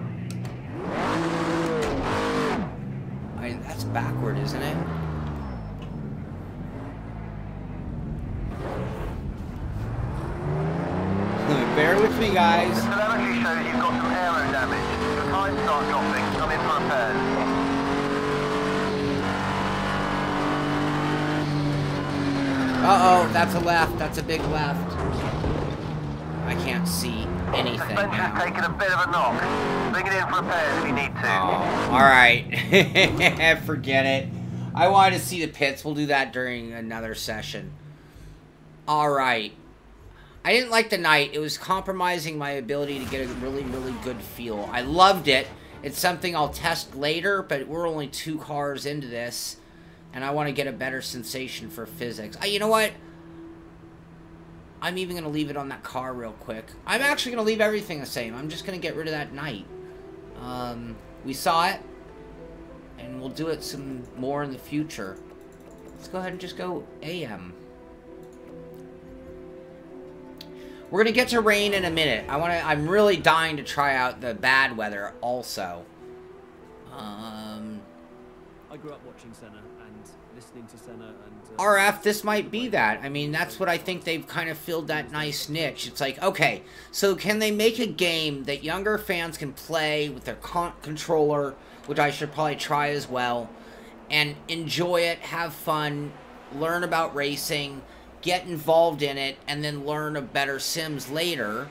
That's backward, isn't it? Bear with me, guys. The telemetry shows you've got some aero damage. Your tires start dropping. Come in for repairs. Uh-oh, that's a left. That's a big left. I can't see anything now. Suspension's taking a bit of a knock. Bring it in for repairs if you need to. Oh, alright. Forget it. I wanted to see the pits. We'll do that during another session. Alright. I didn't like the night. It was compromising my ability to get a really, really good feel. I loved it. It's something I'll test later, but we're only 2 cars into this, and I want to get a better sensation for physics. You know what? I'm even going to leave it on that car real quick. I'm actually going to leave everything the same. I'm just going to get rid of that night. We saw it, and we'll do it some more in the future. Let's go ahead and just go AM. We're going to get to rain in a minute. I'm really dying to try out the bad weather also. I grew up watching Senna, and listening to Senna and RF, this might be that. I mean, that's what I think they've kind of filled that nice niche. It's like, okay, so can they make a game that younger fans can play with their controller, which I should probably try as well, and enjoy it, have fun, learn about racing, get involved in it, and then learn a better sims later.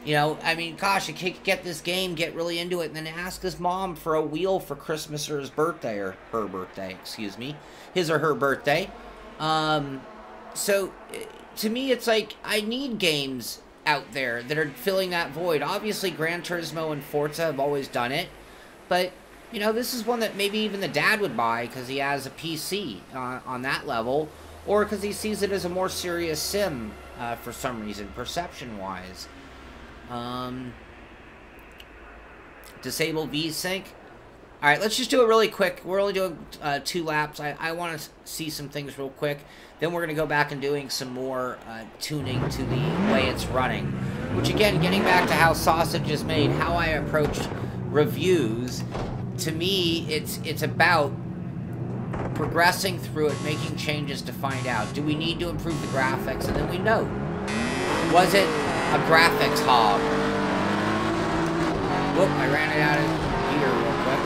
You know, I mean, gosh, a kid could get this game, get really into it, and then ask his mom for a wheel for Christmas or his birthday, or her birthday, excuse me. His or her birthday. So, to me, it's like, I need games out there that are filling that void. Obviously, Gran Turismo and Forza have always done it, but, you know, this is one that maybe even the dad would buy because he has a PC on that level, or because he sees it as a more serious sim for some reason, perception-wise. Disable VSync. Alright, let's just do it really quick. We're only doing 2 laps. I want to see some things real quick. Then we're going to go back and doing some more tuning to the way it's running. Which again, getting back to how Sausage is made, how I approach reviews, to me, it's about progressing through it, making changes to find out. Do we need to improve the graphics? And then we know. Was it a graphics hog? Whoop, I ran it out of gear real quick.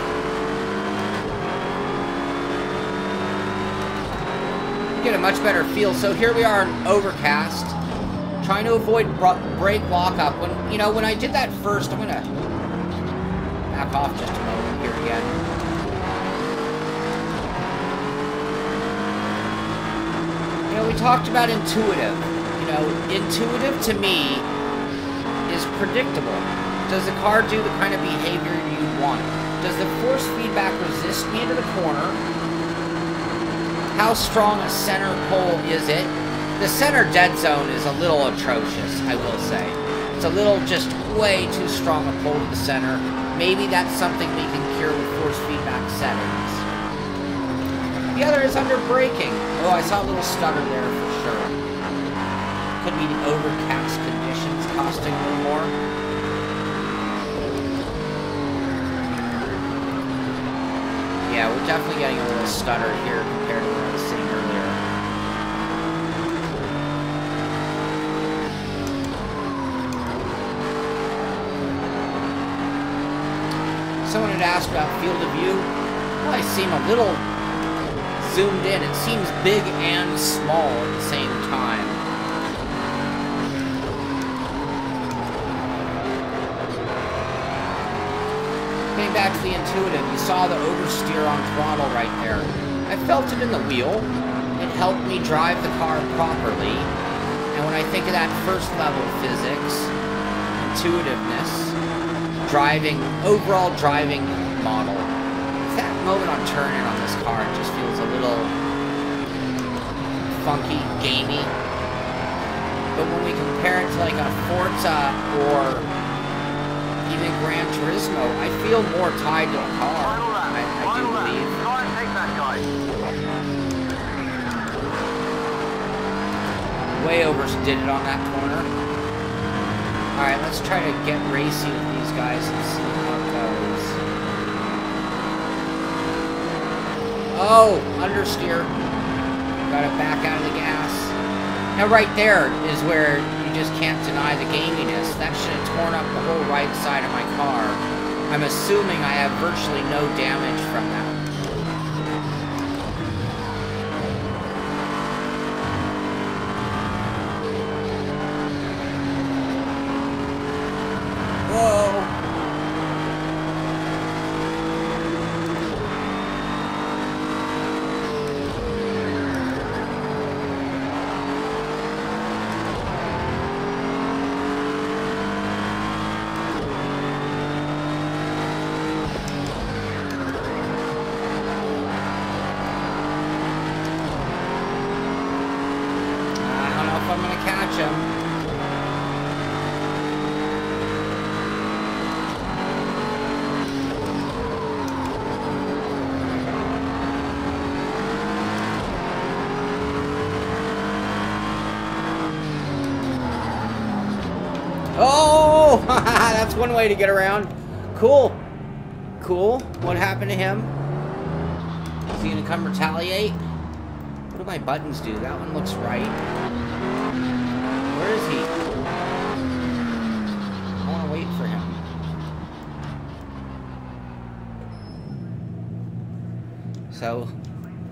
Get a much better feel. So here we are in Overcast, trying to avoid brake lockup. When, you know, when I did that first, I'm gonna back off just a moment here again. You know, we talked about intuitive. You know, intuitive to me is predictable. Does the car do the kind of behavior you want? Does the force feedback resist me into the corner? How strong a center pole is it? The center dead zone is a little atrocious, I will say. It's a little just way too strong a pull to the center. Maybe that's something we can cure with force feedback settings. The other is under braking. Oh, I saw a little stutter there for sure. Could be the overcast conditions costing a little more. Yeah, we're definitely getting a little stutter here compared to what I was seeing earlier. Someone had asked about field of view. Well, I seem a little zoomed in. It seems big and small at the same time. Getting back to the intuitive, you saw the oversteer on throttle right there. I felt it in the wheel. It helped me drive the car properly. And when I think of that first level physics, intuitiveness, driving, overall driving model, that moment on turn-in on this car, it just feels a little funky, gamey. But when we compare it to like a Forza or even Gran Turismo, I feel more tied to a car. I do believe. Way overdid it on that corner. Alright, let's try to get racy with these guys and see how it goes. Oh, understeer. Gotta back out of the gas. Now right there is where you just can't deny the gaminess. That should have torn up the whole right side of my car. I'm assuming I have virtually no damage from that. Oh, that's one way to get around. Cool. Cool. What happened to him? Is he gonna come retaliate? my buttons do? That one looks right. Where is he? I want to wait for him. So,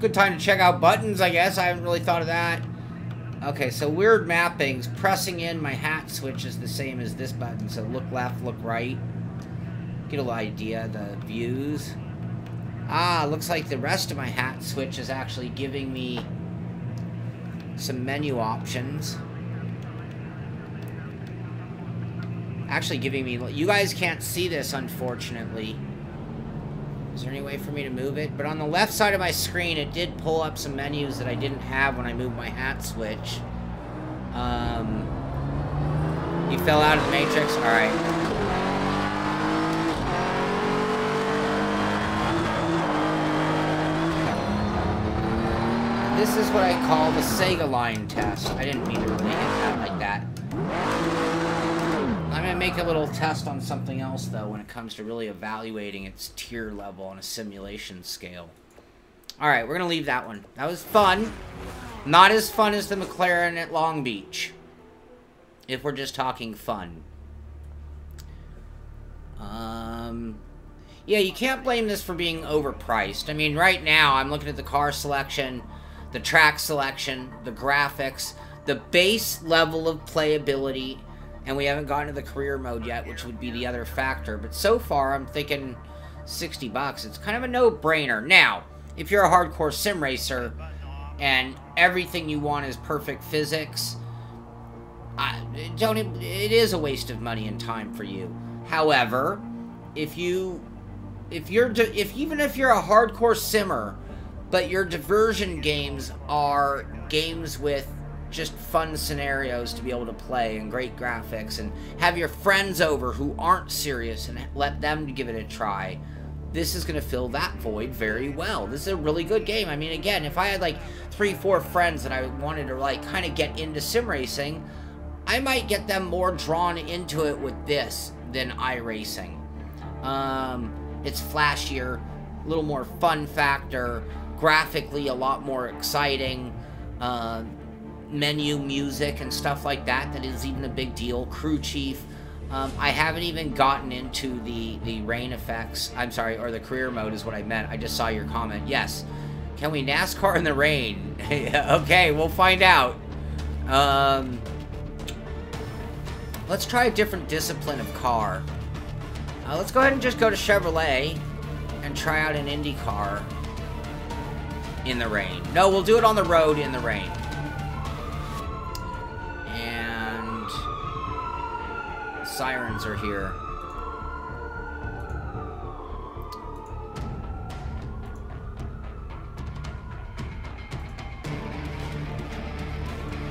good time to check out buttons, I guess. I haven't really thought of that. Okay, so weird mappings. Pressing in my hat switch is the same as this button. So look left, look right. Get a little idea, the views. Ah, looks like the rest of my hat switch is actually giving me some menu options. Actually giving me... You guys can't see this, unfortunately. Is there any way for me to move it? But on the left side of my screen, it did pull up some menus that I didn't have when I moved my hat switch. You fell out of the Matrix? Alright. This is what I call the Sega line test. I didn't mean to really hit that like that. I'm going to make a little test on something else, though, when it comes to really evaluating its tier level on a simulation scale. Alright, we're going to leave that one. That was fun. Not as fun as the McLaren at Long Beach. If we're just talking fun. Yeah, you can't blame this for being overpriced. I mean, right now, I'm looking at the car selection, the track selection, the graphics, the base level of playability, and we haven't gotten to the career mode yet, which would be the other factor. But so far, I'm thinking 60 bucks. It's kind of a no-brainer. Now, if you're a hardcore sim racer and everything you want is perfect physics, it is a waste of money and time for you. However, even if you're a hardcore simmer, but your diversion games are games with just fun scenarios to be able to play and great graphics, and have your friends over who aren't serious and let them give it a try, this is going to fill that void very well. This is a really good game. I mean, again, if I had like 3-4 friends that I wanted to like kind of get into sim racing, I might get them more drawn into it with this than iRacing. It's flashier, a little more fun factor, graphically a lot more exciting, menu music and stuff like that is even a big deal. Crew chief. I haven't even gotten into the rain effects. I'm sorry, or the career mode is what I meant. I just saw your comment. Yes. Can we NASCAR in the rain? Okay, we'll find out. Let's try a different discipline of car. Let's go ahead and just go to Chevrolet and try out an Indy car in the rain. No, we'll do it on the road in the rain. And Sirens are here.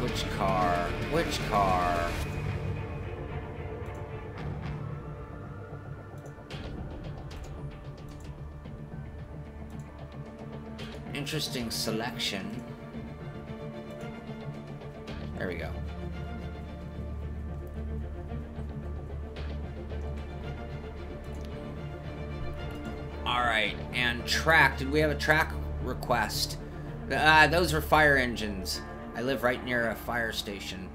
Which car? Which car? Interesting selection. There we go. Alright, and track. Did we have a track request? Those are fire engines. I live right near a fire station.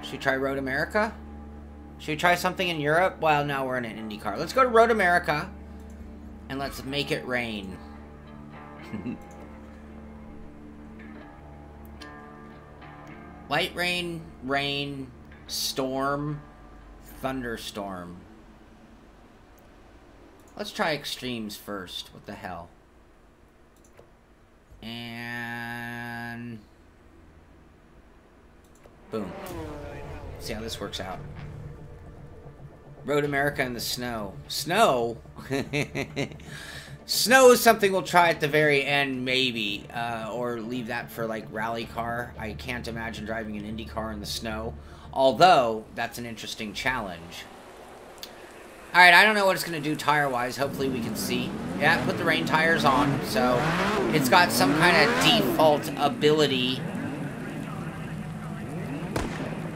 Should we try Road America? Should we try something in Europe? Well, now we're in an Indy car. Let's go to Road America. And let's make it rain. Light rain, rain, storm, thunderstorm. Let's try extremes first. What the hell? And... boom. See how this works out. Road America in the snow. Snow? Snow is something we'll try at the very end, maybe. Or leave that for, like, rally car. I can't imagine driving an Indy car in the snow. Although, that's an interesting challenge. Alright, I don't know what it's going to do tire-wise. Hopefully we can see. Yeah, put the rain tires on. So, it's got some kind of default ability.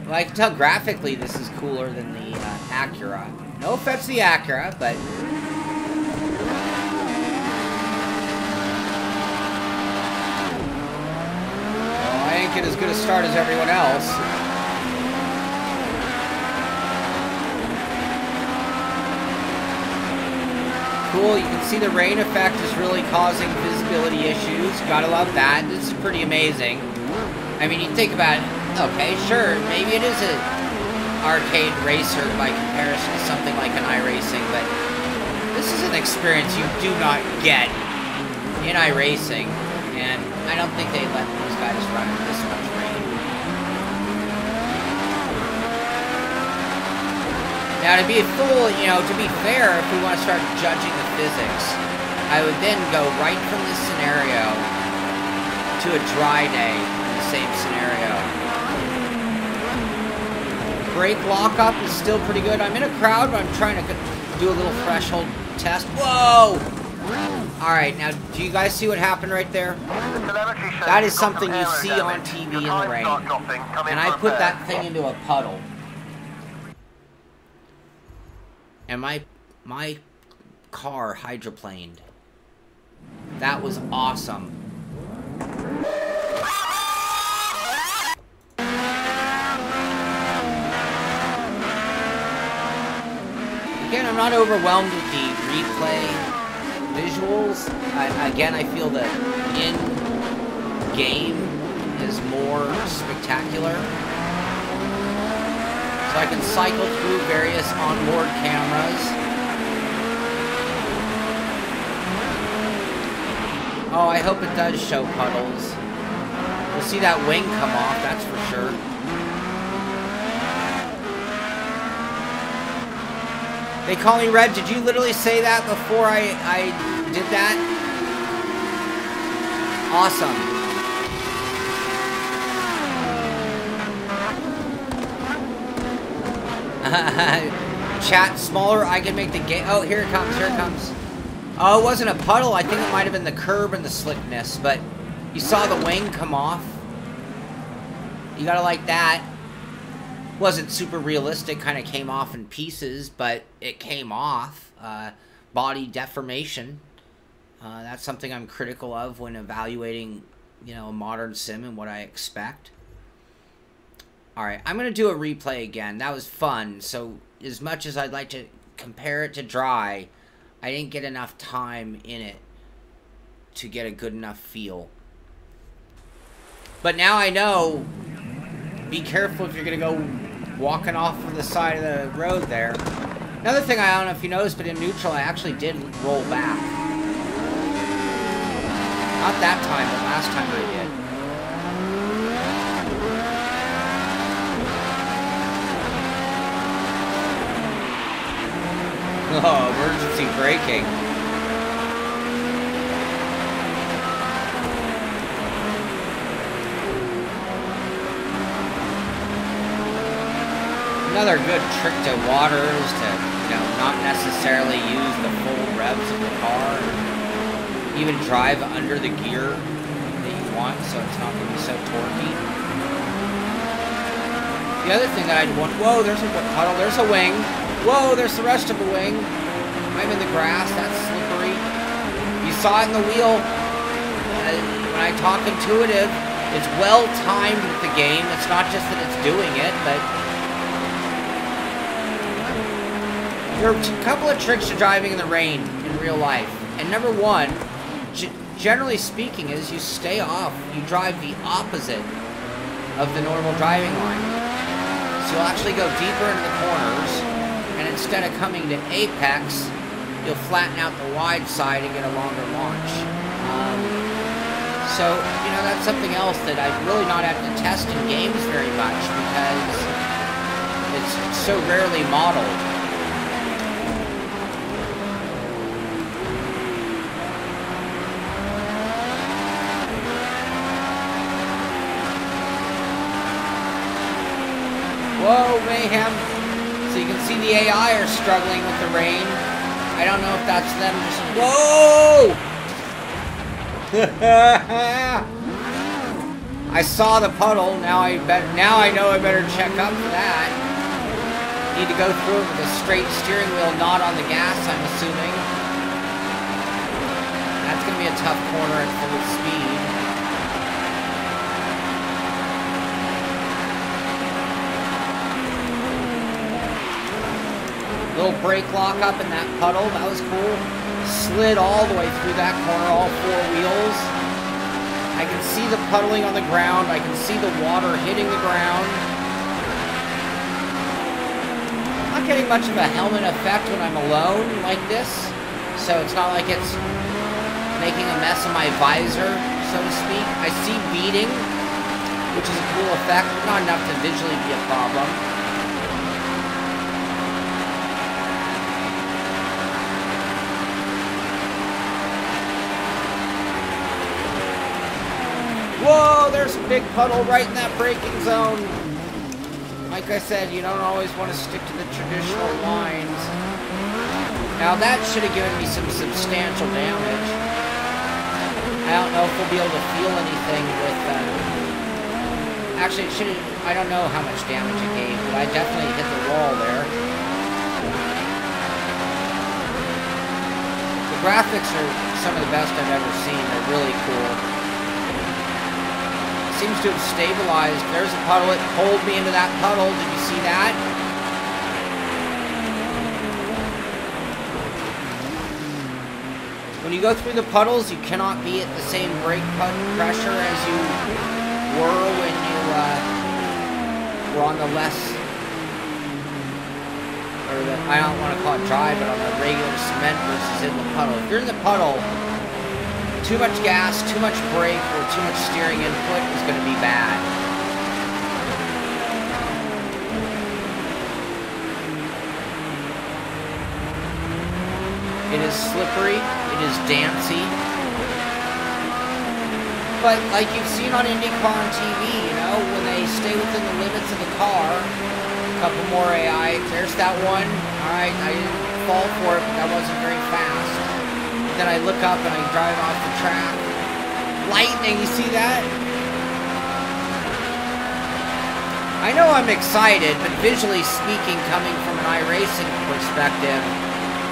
Well, I can tell graphically this is cooler than the Acura. No offense to the Acura, but... get as good a start as everyone else. Cool, you can see the rain effect is really causing visibility issues. Gotta love that. This is pretty amazing. I mean, you think about it. Okay, sure, maybe it is an arcade racer by comparison to something like an iRacing, but this is an experience you do not get in iRacing, and I don't think they let those guys run in this much rain. Now, to be fair, if we want to start judging the physics, I would then go right from this scenario to a dry day in the same scenario. Brake lockup is still pretty good. I'm in a crowd, but I'm trying to do a little threshold test. Whoa! Alright, now, do you guys see what happened right there? That is something you see on TV in the rain. And I put that thing into a puddle. And my car hydroplaned. That was awesome. Again, I'm not overwhelmed with the replay visuals. Again, I feel that in-game is more spectacular. So I can cycle through various onboard cameras. Oh, I hope it does show puddles. We'll see that wing come off, that's for sure. They call me Red. Did you literally say that before I did that? Awesome. Chat smaller, I can make the game. Oh, here it comes, here it comes. Oh, it wasn't a puddle. I think it might have been the curb and the slickness, but you saw the wing come off. You gotta like that. Wasn't super realistic, kind of came off in pieces, but it came off. Body deformation. That's something I'm critical of when evaluating, you know, a modern sim and what I expect. Alright, I'm going to do a replay again. That was fun. So, as much as I'd like to compare it to Dry, I didn't get enough time in it to get a good enough feel. But now I know, be careful if you're going to go walking off of the side of the road there. Another thing, I don't know if you noticed, but in neutral I actually did roll back. Not that time, but last time I did. Oh, emergency braking. Another good trick to water is to, you know, not necessarily use the full revs of the car. Even drive under the gear that you want, so it's not going to be so torquey. The other thing that I'd want... Whoa, there's a puddle. There's a wing. Whoa, there's the rest of the wing. I'm in the grass. That's slippery. You saw it in the wheel. When I talk intuitive, it's well timed with the game. It's not just that it's doing it, but... There are a couple of tricks to driving in the rain in real life. And number one, generally speaking, is you stay off. You drive the opposite of the normal driving line. So you'll actually go deeper into the corners, and instead of coming to apex, you'll flatten out the wide side and get a longer launch. So, you know, that's something else that I've really not had to test in games very much because it's so rarely modeled. Whoa, mayhem. So you can see the AI are struggling with the rain. I don't know if that's them just... Whoa! I saw the puddle. Now I know I better check up for that. Need to go through it with a straight steering wheel, not on the gas, I'm assuming. That's going to be a tough corner at full speed. Little brake lock up in that puddle. That was cool. Slid all the way through that corner, all 4 wheels. I can see the puddling on the ground. I can see the water hitting the ground. I'm not getting much of a helmet effect when I'm alone like this. So it's not like it's making a mess of my visor, so to speak. I see beading, which is a cool effect, but not enough to visually be a problem. Whoa, there's a big puddle right in that braking zone. Like I said, you don't always want to stick to the traditional lines. Now that should have given me some substantial damage. I don't know if we'll be able to feel anything with actually, it should have, I don't know how much damage it gave, but I definitely hit the wall there. The graphics are some of the best I've ever seen. They're really cool. Seems to have stabilized. There's a puddle. It pulled me into that puddle. Did you see that? When you go through the puddles, you cannot be at the same brake pressure as you were when you were on the less, or the, I don't want to call it dry, but on the regular cement versus in the puddle. If you're in the puddle, too much gas, too much brake, or too much steering input is going to be bad. It is slippery, it is dancey. But like you've seen on IndyCar on TV, you know, when they stay within the limits of the car, a couple more AI, there's that one. Alright, I didn't fall for it, but that wasn't very fast. Then I look up and I drive off the track. Lightning, you see that? I know I'm excited, but visually speaking, coming from an iRacing perspective,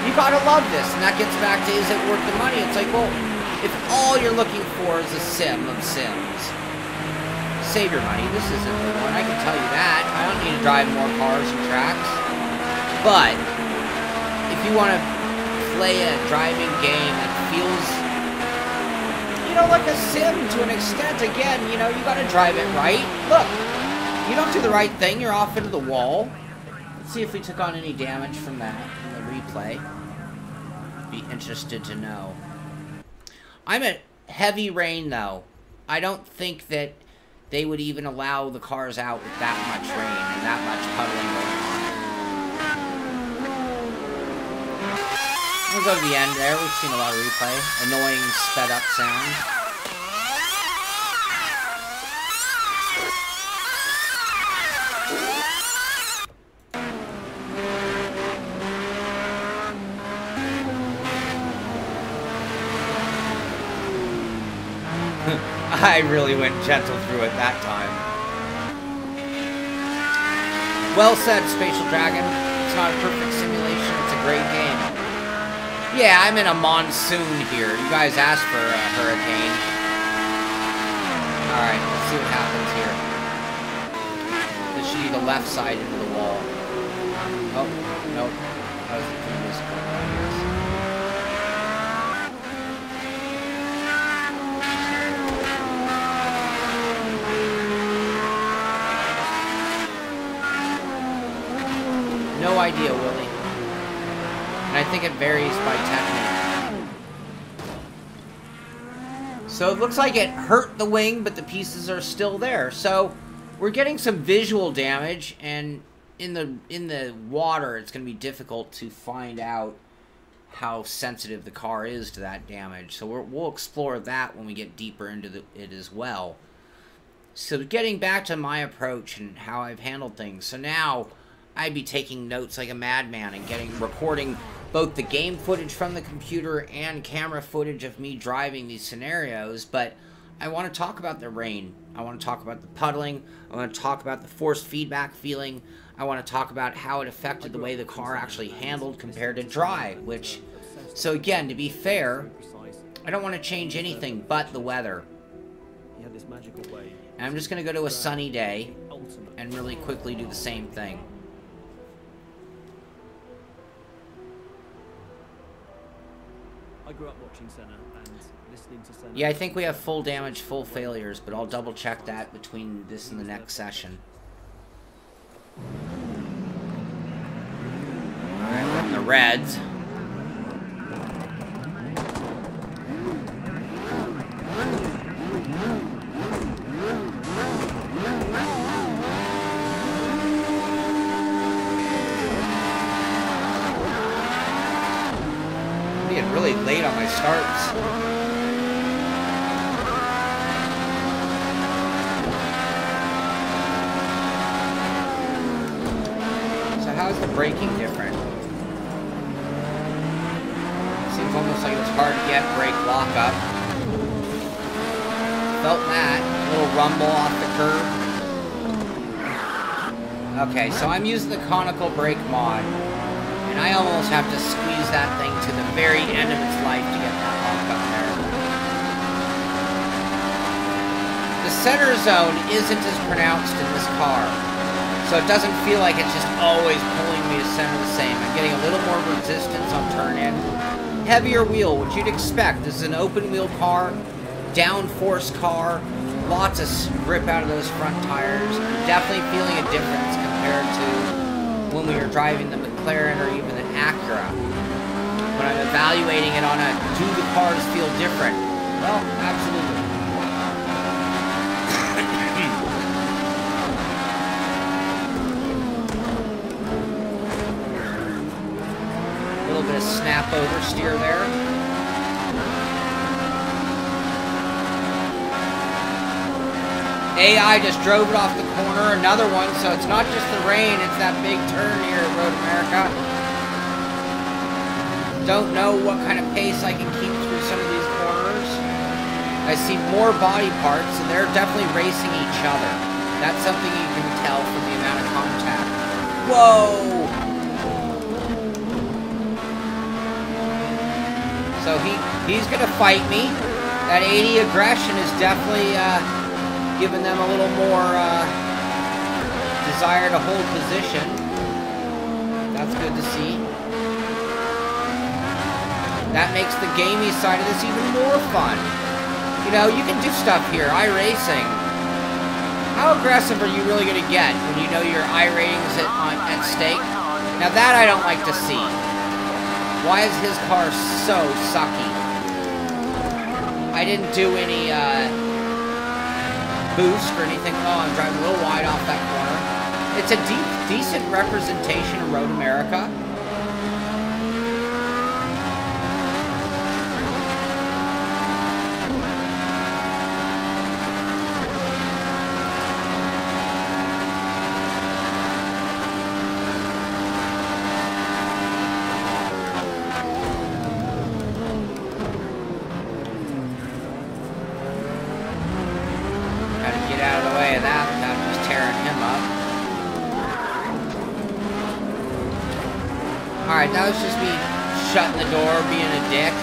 you gotta love this. And that gets back to, is it worth the money? It's like, well, if all you're looking for is a sim of sims, save your money. This isn't the one, I can tell you that. I don't need to drive more cars and tracks. But if you want to play a driving game that feels, you know, like a sim to an extent, again, you know, you gotta drive it right. Look, you don't do the right thing, you're off into the wall. Let's see if we took on any damage from that in the replay. Be interested to know. I'm at heavy rain though. I don't think that they would even allow the cars out with that much rain and that much puddling going on. We'll go to the end there. We've seen a lot of replay. Annoying sped up sound. I really went gentle through it that time. Well said, Spatial Dragon. It's not a perfect simulation, it's a great game. Yeah, I'm in a monsoon here. You guys asked for a hurricane. Alright, let's see what happens here. This should be the left side into the wall. Oh, nope. That was the previous one. No idea, Willie. And I think it varies by technique. So it looks like it hurt the wing, but the pieces are still there. So we're getting some visual damage, and in the water, it's going to be difficult to find out how sensitive the car is to that damage. So we'll explore that when we get deeper into it as well. So getting back to my approach and how I've handled things. So now I'd be taking notes like a madman and recording both the game footage from the computer and camera footage of me driving these scenarios. But I want to talk about the rain. I want to talk about the puddling. I want to talk about the force feedback feeling. I want to talk about how it affected the way the car actually handled compared to dry, which, so again, to be fair, I don't want to change anything but the weather. And I'm just going to go to a sunny day and really quickly do the same thing. I grew up watching Senna and listening to Senna. Yeah, I think we have full damage, full failures, but I'll double check that between this and the next session. Alright, we're in the reds. Really late on my starts. So how's the braking different? Seems almost like it's hard to get brake lockup. Felt that. A little rumble off the curb. Okay, so I'm using the conical brake mod. And I almost have to squeeze that thing to the very end of its life to get that lock up there. The center zone isn't as pronounced in this car, so it doesn't feel like it's just always pulling me to center the same. I'm getting a little more resistance on turn-in. Heavier wheel, which you'd expect. This is an open-wheel car, downforce car, lots of grip out of those front tires. I'm definitely feeling a difference compared to when we were driving the McLaren or even the Acura. When I'm evaluating it on a, do the cars feel different? Well, absolutely. A little bit of snap oversteer there. AI just drove it off the corner, another one, so it's not just the rain, it's that big turn here at Road America. Don't know what kind of pace I can keep through some of these corners. I see more body parts, and they're definitely racing each other. That's something you can tell from the amount of contact. Whoa! So he's gonna fight me. That 80 aggression is definitely, giving them a little more desire to hold position. That's good to see. That makes the gamey side of this even more fun. You know, you can do stuff here. iRacing. How aggressive are you really going to get when you know your iRatings at stake? Now that I don't like to see. Why is his car so sucky? I didn't do any boost or anything. Oh, I'm driving a little wide off that corner. It's a decent representation of Road America. Alright, that was just me shutting the door, being a dick.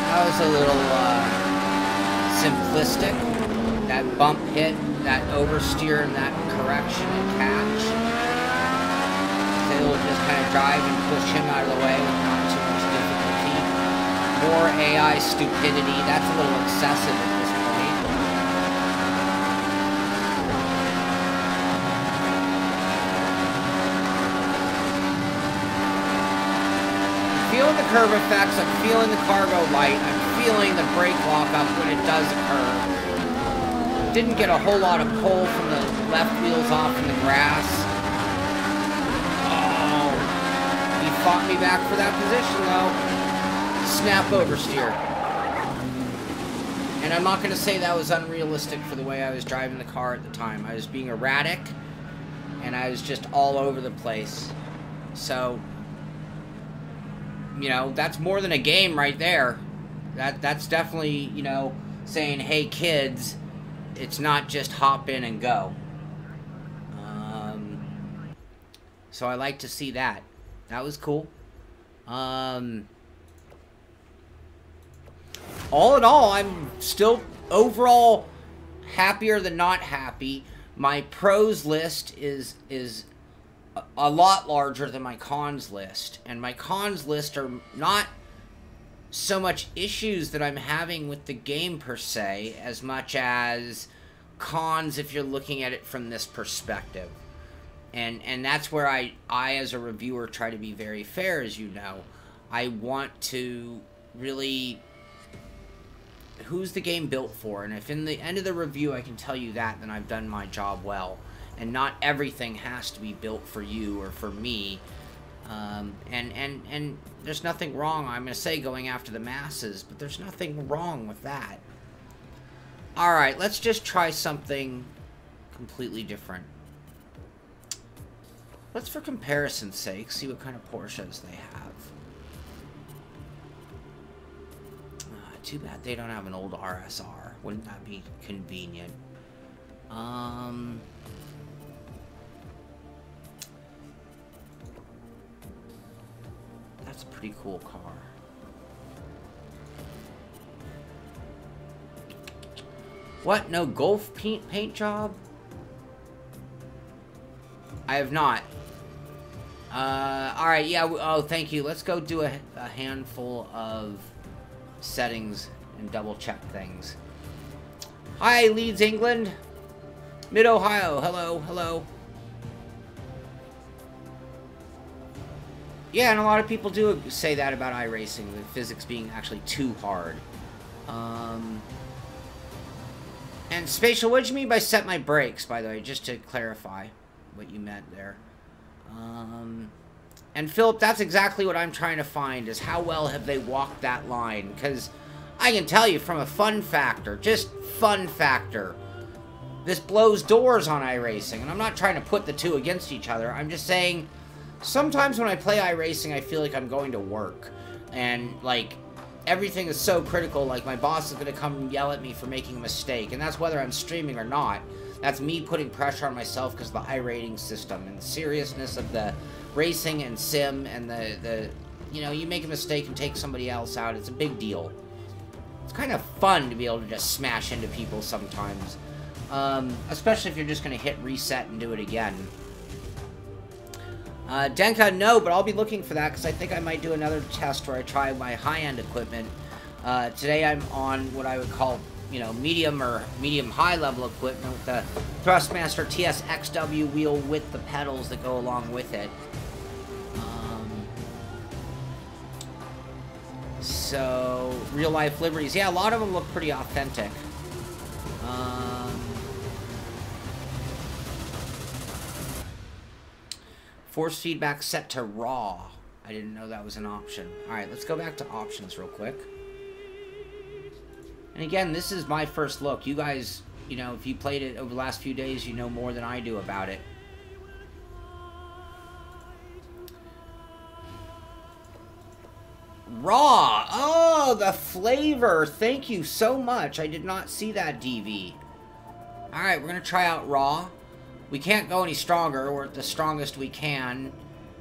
That was a little, simplistic. That bump hit, that oversteer, and that correction and catch. I was able to just kind of drive and push him out of the way with not too much difficulty. More AI stupidity. That's a little excessive at this point. Feeling the curve effects, I'm feeling the cargo light, I'm feeling the brake lockup when it does occur. Didn't get a whole lot of pull from the left wheels off in the grass. Oh, he fought me back for that position though. Snap oversteer. And I'm not going to say that was unrealistic for the way I was driving the car at the time. I was being erratic, and I was just all over the place. So, you know, that's more than a game right there. That's definitely, you know, saying, hey kids, it's not just hop in and go. So I like to see that. That was cool. All in all, I'm still overall happier than not happy. My pros list is a lot larger than my cons list. And my cons list are not so much issues that I'm having with the game per se, as much as cons if you're looking at it from this perspective. And that's where I as a reviewer try to be very fair, as you know. I want to really... Who's the game built for? And if in the end of the review I can tell you that, then I've done my job well. And not everything has to be built for you or for me. And there's nothing wrong, I'm going to say, going after the masses, but there's nothing wrong with that. Alright, let's just try something completely different. Let's, for comparison's sake, see what kind of Porsches they have. Too bad they don't have an old RSR. Wouldn't that be convenient? That's a pretty cool car. What? No Golf paint job? I have not. Alright, yeah, oh, thank you. Let's go do a handful of settings and double check things. Hi, Leeds, England. Mid-Ohio, hello, hello. Yeah, and a lot of people do say that about iRacing, the physics being actually too hard. And Spatial, what did you mean by set my brakes, by the way, just to clarify what you meant there. And Philip, that's exactly what I'm trying to find, is how well have they walked that line. Because I can tell you from a fun factor, just fun factor, this blows doors on iRacing. And I'm not trying to put the two against each other. I'm just saying, sometimes when I play iRacing, I feel like I'm going to work. And, like, everything is so critical, like my boss is going to come and yell at me for making a mistake. And that's whether I'm streaming or not. That's me putting pressure on myself because of the iRating system and the seriousness of the racing and sim and the you know, you make a mistake and take somebody else out. It's a big deal. It's kind of fun to be able to just smash into people sometimes. Especially if you're just going to hit reset and do it again. Denka, no, but I'll be looking for that because I think I might do another test where I try my high-end equipment. Today I'm on what I would call, you know, medium or medium-high level equipment with the Thrustmaster TS-XW wheel with the pedals that go along with it. So, real-life liberties. Yeah, a lot of them look pretty authentic. Force feedback set to raw. I didn't know that was an option. Alright, let's go back to options real quick. And again, this is my first look. You guys, you know, if you played it over the last few days, you know more than I do about it. Raw! Oh, the flavor! Thank you so much. I did not see that, DV. Alright, we're going to try out raw. We can't go any stronger. We're at the strongest we can.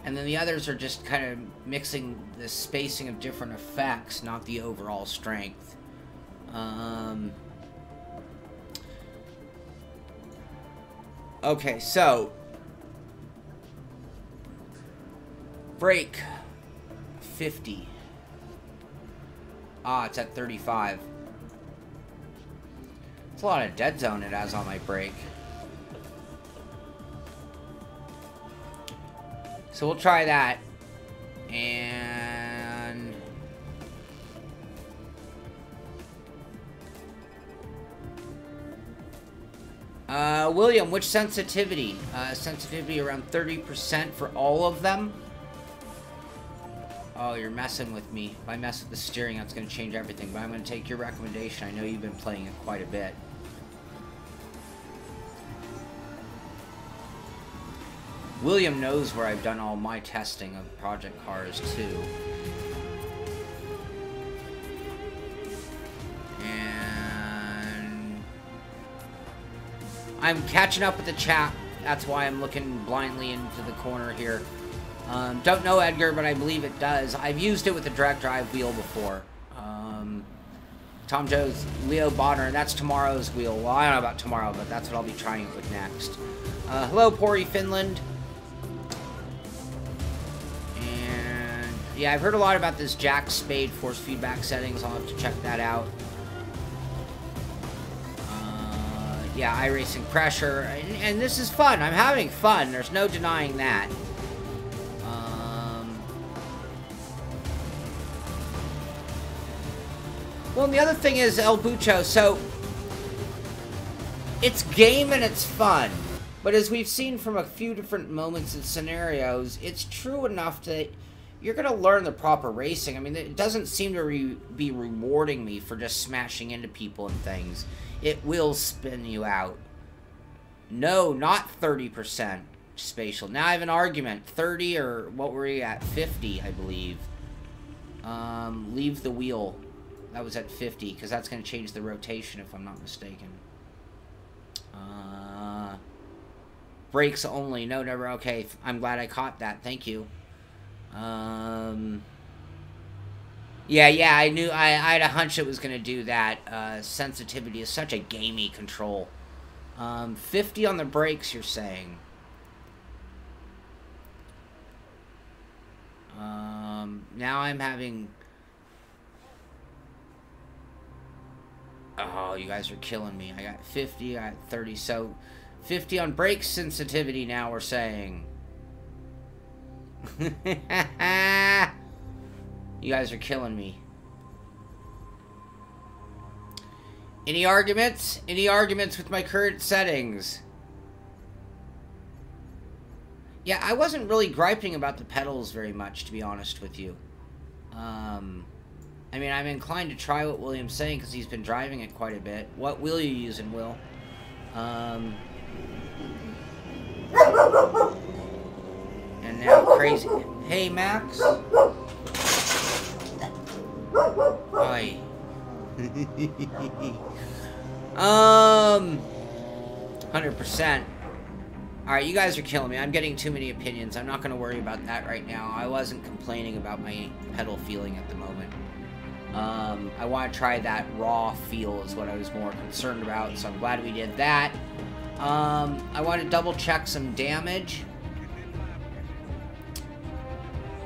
And then the others are just kind of mixing the spacing of different effects, not the overall strength. Okay, so brake 50. Ah, it's at 35. It's a lot of dead zone it has on my brake. So we'll try that. And William, which sensitivity? Sensitivity around 30% for all of them? Oh, you're messing with me. If I mess with the steering, that's going to change everything. But I'm going to take your recommendation. I know you've been playing it quite a bit. William knows where I've done all my testing of Project Cars 2. And I'm catching up with the chat. That's why I'm looking blindly into the corner here. Don't know, Edgar, but I believe it does. I've used it with the direct drive wheel before. Tom Joe's Leo Bonner, that's tomorrow's wheel. Well, I don't know about tomorrow, but that's what I'll be trying it with next. Hello, Pori, Finland. Yeah, I've heard a lot about this jack spade force feedback settings. I'll have to check that out. Yeah, iRacing pressure, and this is fun. I'm having fun. There's no denying that. Well, and the other thing is El Bucho. So it's game and it's fun, but as we've seen from a few different moments and scenarios, it's true enough that you're going to learn the proper racing. I mean, it doesn't seem to be rewarding me for just smashing into people and things. It will spin you out. No, not 30% spatial. Now I have an argument. 30 or what were we at? 50, I believe. Leave the wheel. That was at 50 because that's going to change the rotation if I'm not mistaken. Brakes only. No, never. Okay, I'm glad I caught that. Thank you. Yeah, I knew. I had a hunch it was going to do that. Sensitivity is such a gamey control. 50 on the brakes, you're saying. Now I'm having... Oh, you guys are killing me. I got 50, I got 30, so 50 on brake sensitivity now, we're saying. You guys are killing me. Any arguments? Any arguments with my current settings? Yeah, I wasn't really griping about the pedals very much, to be honest with you. I mean, I'm inclined to try what William's saying because he's been driving it quite a bit. What wheel are you using, Will? And now crazy. Hey, Max. Hi. 100%. Alright, you guys are killing me. I'm getting too many opinions. I'm not going to worry about that right now. I wasn't complaining about my pedal feeling at the moment. I want to try that raw feel is what I was more concerned about, so I'm glad we did that. I want to double check some damage.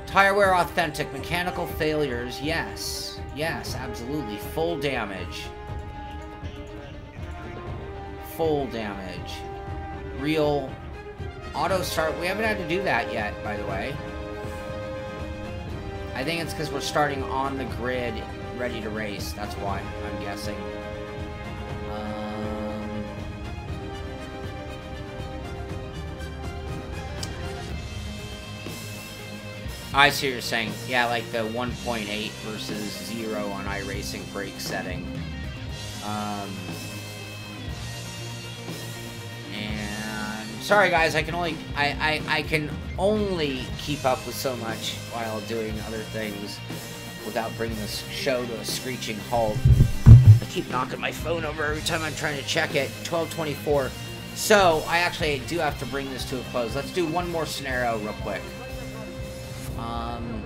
Tire wear authentic. Mechanical failures, yes. Yes, absolutely. Full damage. Full damage. Real auto start. We haven't had to do that yet, by the way. I think it's because we're starting on the grid, ready to race. That's why, I'm guessing. I see what you're saying. Yeah, like the 1.8 versus 0 on iRacing brake setting. And sorry guys, I can only keep up with so much while doing other things without bringing this show to a screeching halt. I keep knocking my phone over every time I'm trying to check it. 12:24. So I actually do have to bring this to a close. Let's do one more scenario real quick. I'm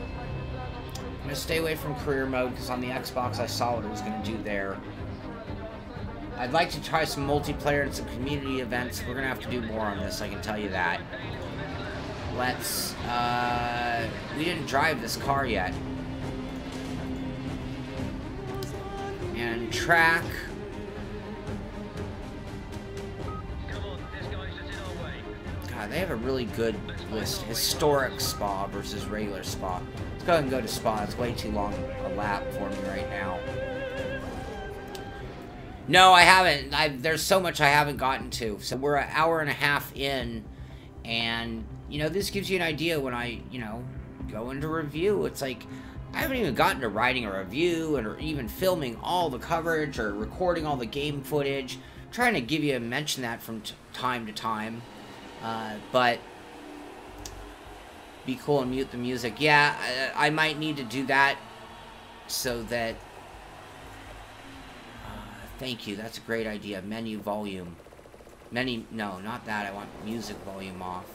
going to stay away from career mode because on the Xbox I saw what it was going to do there. I'd like to try some multiplayer and some community events. We're going to have to do more on this, I can tell you that. Let's, we didn't drive this car yet. And track. God, they have a really good list. Historic spa versus regular spa. Let's go ahead and go to spa. It's way too long a lap for me right now. No, I haven't. There's so much I haven't gotten to. So we're an hour and a half in. And, you know, this gives you an idea when I, you know, go into review. It's like, I haven't even gotten to writing a review or even filming all the coverage or recording all the game footage. I'm trying to give you a mention that from time to time. But be cool and mute the music. Yeah, I might need to do that so that... thank you, that's a great idea. Menu volume. No, not that. I want music volume off.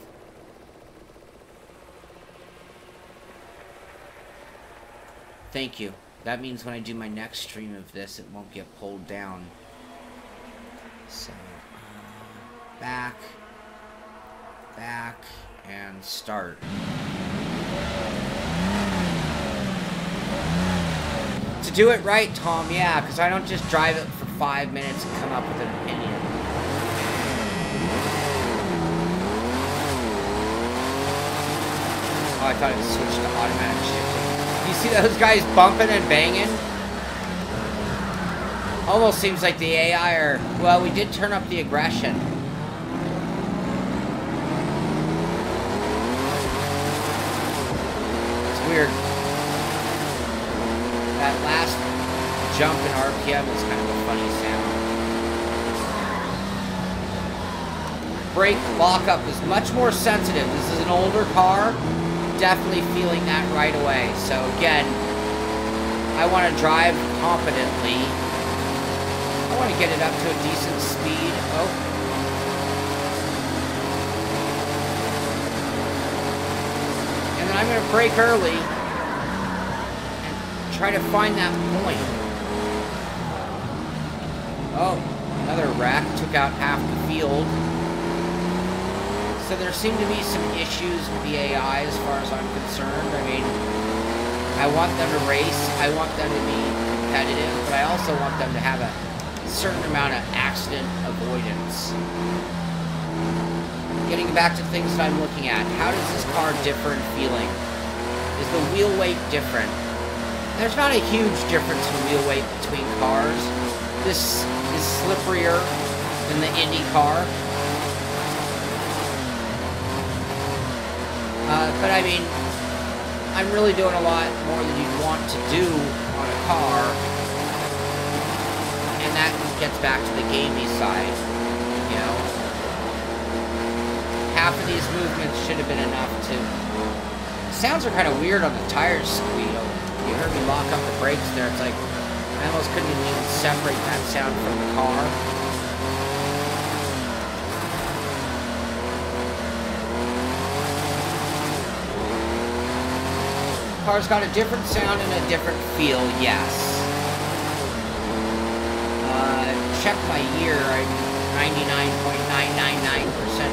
Thank you. That means when I do my next stream of this, it won't get pulled down. So, back, and start. To do it right, Tom, yeah, because I don't just drive it for 5 minutes and come up with an opinion. Oh, I thought it switched to automatic shifting. You see those guys bumping and banging? Almost seems like the AI are... Well, we did turn up the aggression. It's weird. That last jump in RPM was kind of a funny sound. Brake lockup is much more sensitive. This is an older car. Definitely feeling that right away. So again, I want to drive competently. I want to get it up to a decent speed. Oh. And then I'm going to brake early and try to find that point. Oh, another wreck. Took out half the field. So there seem to be some issues with the AI as far as I'm concerned. I mean, I want them to race. I want them to be competitive, but I also want them to have a certain amount of accident avoidance. Getting back to things that I'm looking at, how does this car differ in feeling? Is the wheel weight different? There's not a huge difference in wheel weight between cars. This is slipperier than the Indy car. But I mean, I'm really doing a lot more than you'd want to do on a car. And that gets back to the gamey side, you know. Half of these movements should have been enough to... Sounds are kind of weird on the tires squeal. You heard me lock up the brakes there. It's like, I almost couldn't even separate that sound from the car. Car's got a different sound and a different feel, yes. Check my year, I'm 99.999%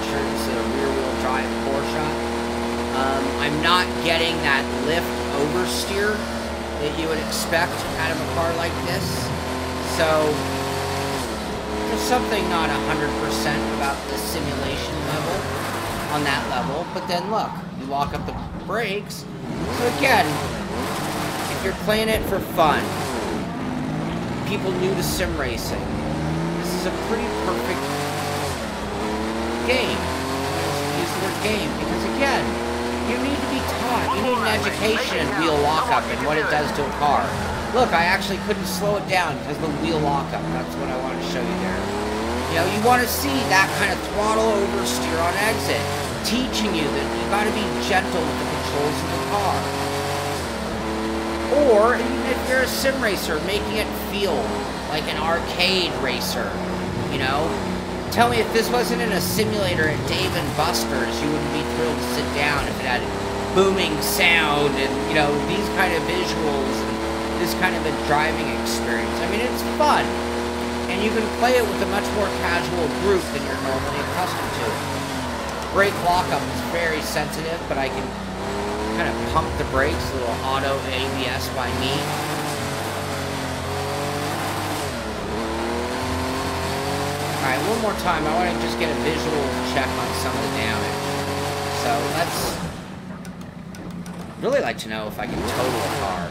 sure this is a rear-wheel drive Porsche. I'm not getting that lift oversteer that you would expect out of a car like this. So, there's something not 100% about the simulation level on that level. But then look, you lock up the brakes. So again, if you're playing it for fun, people new to sim racing, this is a pretty perfect game. I use the word game because again, you need to be taught. You need an education in wheel lockup and what it does to a car. Look, I actually couldn't slow it down because of the wheel lockup. That's what I wanted to show you there. You know, you want to see that kind of throttle oversteer on exit, teaching you that you got to be gentle with the controls in the car. Or, even if you're a sim racer, making it feel like an arcade racer, you know? Tell me, if this wasn't in a simulator at Dave & Buster's, you wouldn't be thrilled to sit down if it had booming sound and, you know, these kind of visuals and this kind of a driving experience. I mean, it's fun. And you can play it with a much more casual group than you're normally accustomed to. Brake lockup is very sensitive, but I can kind of pump the brakes, a little auto ABS by me. Alright, one more time. I want to just get a visual check on some of the damage. So let's... really like to know if I can total a car.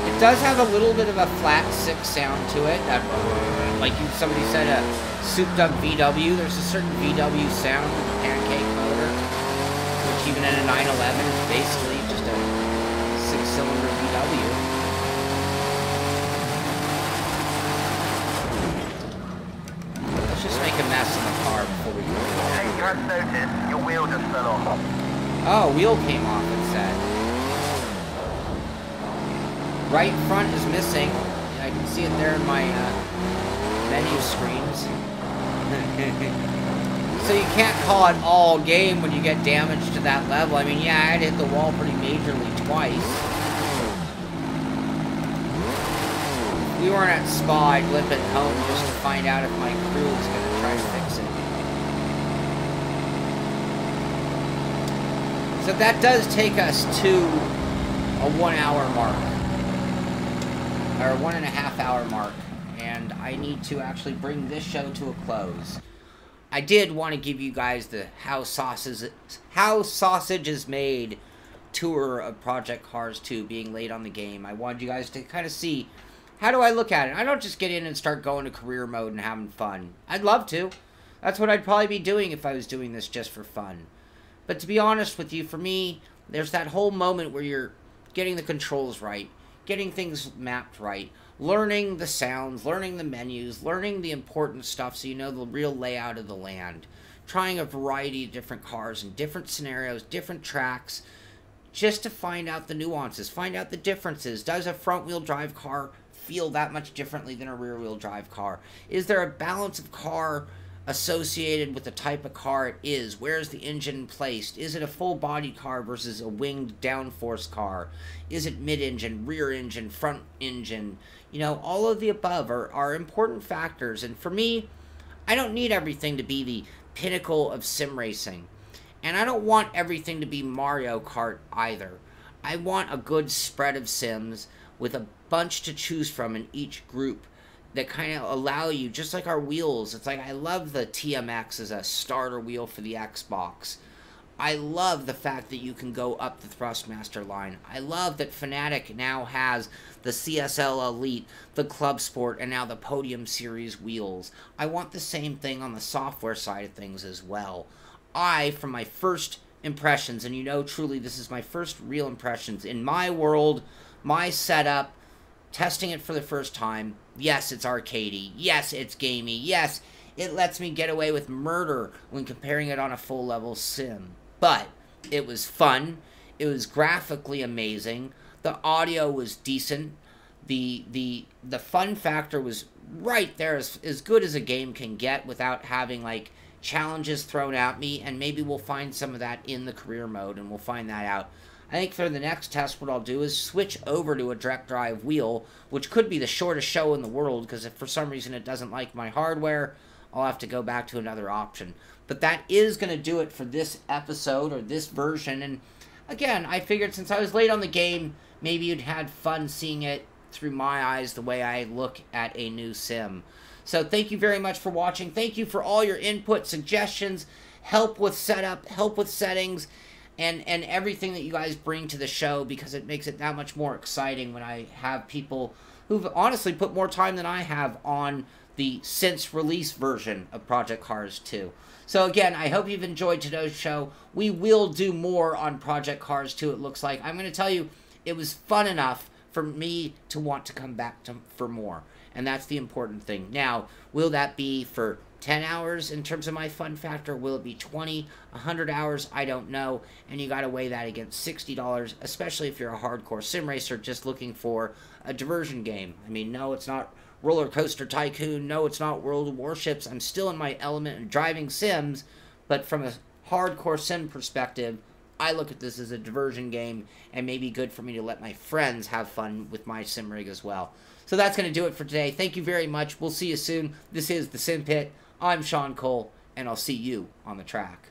It does have a little bit of a flat, sick sound to it. Like somebody said, a souped-up VW. There's a certain VW sound with the pancake motor, which even in a 911 is basically just a six-cylinder VW. Let's just make a mess in the car before we go. Hey, you have noticed your wheel just fell off. Oh, wheel came off, it said. Right front is missing. I can see it there in my menu screens. So you can't call it all game when you get damage to that level. I mean, yeah, I had hit the wall pretty majorly twice. If we weren't at Spa, I'd limp it home just to find out if my crew was going to try to fix it. So that does take us to a 1 hour mark. Or 1.5 hour mark. And I need to actually bring this show to a close. I did want to give you guys the How Sausage is Made tour of Project Cars 2 being laid on the game. I wanted you guys to kind of see, how do I look at it? I don't just get in and start going to career mode and having fun. I'd love to. That's what I'd probably be doing if I was doing this just for fun. But to be honest with you, for me, there's that whole moment where you're getting the controls right, getting things mapped right, learning the sounds, learning the menus, learning the important stuff so you know the real layout of the land, trying a variety of different cars and different scenarios, different tracks, just to find out the nuances, find out the differences. Does a front-wheel drive car feel that much differently than a rear-wheel drive car? Is there a balance of car associated with the type of car it is? Where's the engine placed? Is it a full-bodied car versus a winged downforce car? Is it mid-engine, rear engine, front engine? You know, all of the above are important factors. And for me, I don't need everything to be the pinnacle of sim racing. And I don't want everything to be Mario Kart either. I want a good spread of sims with a bunch to choose from in each group that kind of allow you, just like our wheels. It's like, I love the TMX as a starter wheel for the Xbox. I love the fact that you can go up the Thrustmaster line. I love that Fanatec now has the CSL Elite, the Club Sport, and now the Podium Series wheels. I want the same thing on the software side of things as well. From my first impressions, and you know truly this is my first real impressions, in my world, my setup, testing it for the first time, yes, it's arcadey, yes, it's gamey, yes, it lets me get away with murder when comparing it on a full level sim. But it was fun, it was graphically amazing, the audio was decent, the fun factor was right there, as good as a game can get without having like challenges thrown at me, and maybe we'll find some of that in the career mode, and we'll find that out. I think for the next test, what I'll do is switch over to a direct drive wheel, which could be the shortest show in the world, because if for some reason it doesn't like my hardware, I'll have to go back to another option. But that is going to do it for this episode, or this version, and again, I figured since I was late on the game, maybe you'd had fun seeing it through my eyes the way I look at a new sim. So thank you very much for watching. Thank you for all your input, suggestions, help with setup, help with settings, and everything that you guys bring to the show, because it makes it that much more exciting when I have people who've honestly put more time than I have on the since release version of Project Cars 2. So again, I hope you've enjoyed today's show. We will do more on Project Cars 2, it looks like. I'm going to tell you, it was fun enough for me to want to come back for more. And that's the important thing. Now, will that be for 10 hours in terms of my fun factor? Will it be 20, 100 hours? I don't know. And you got to weigh that against $60, especially if you're a hardcore sim racer just looking for a diversion game. I mean, no, it's not Roller Coaster Tycoon. No, it's not World of Warships. I'm still in my element of driving sims, but from a hardcore sim perspective, I look at this as a diversion game, and maybe good for me to let my friends have fun with my sim rig as well. So that's going to do it for today. Thank you very much. We'll see you soon. This is The Simpit. I'm Shaun Cole, and I'll see you on the track.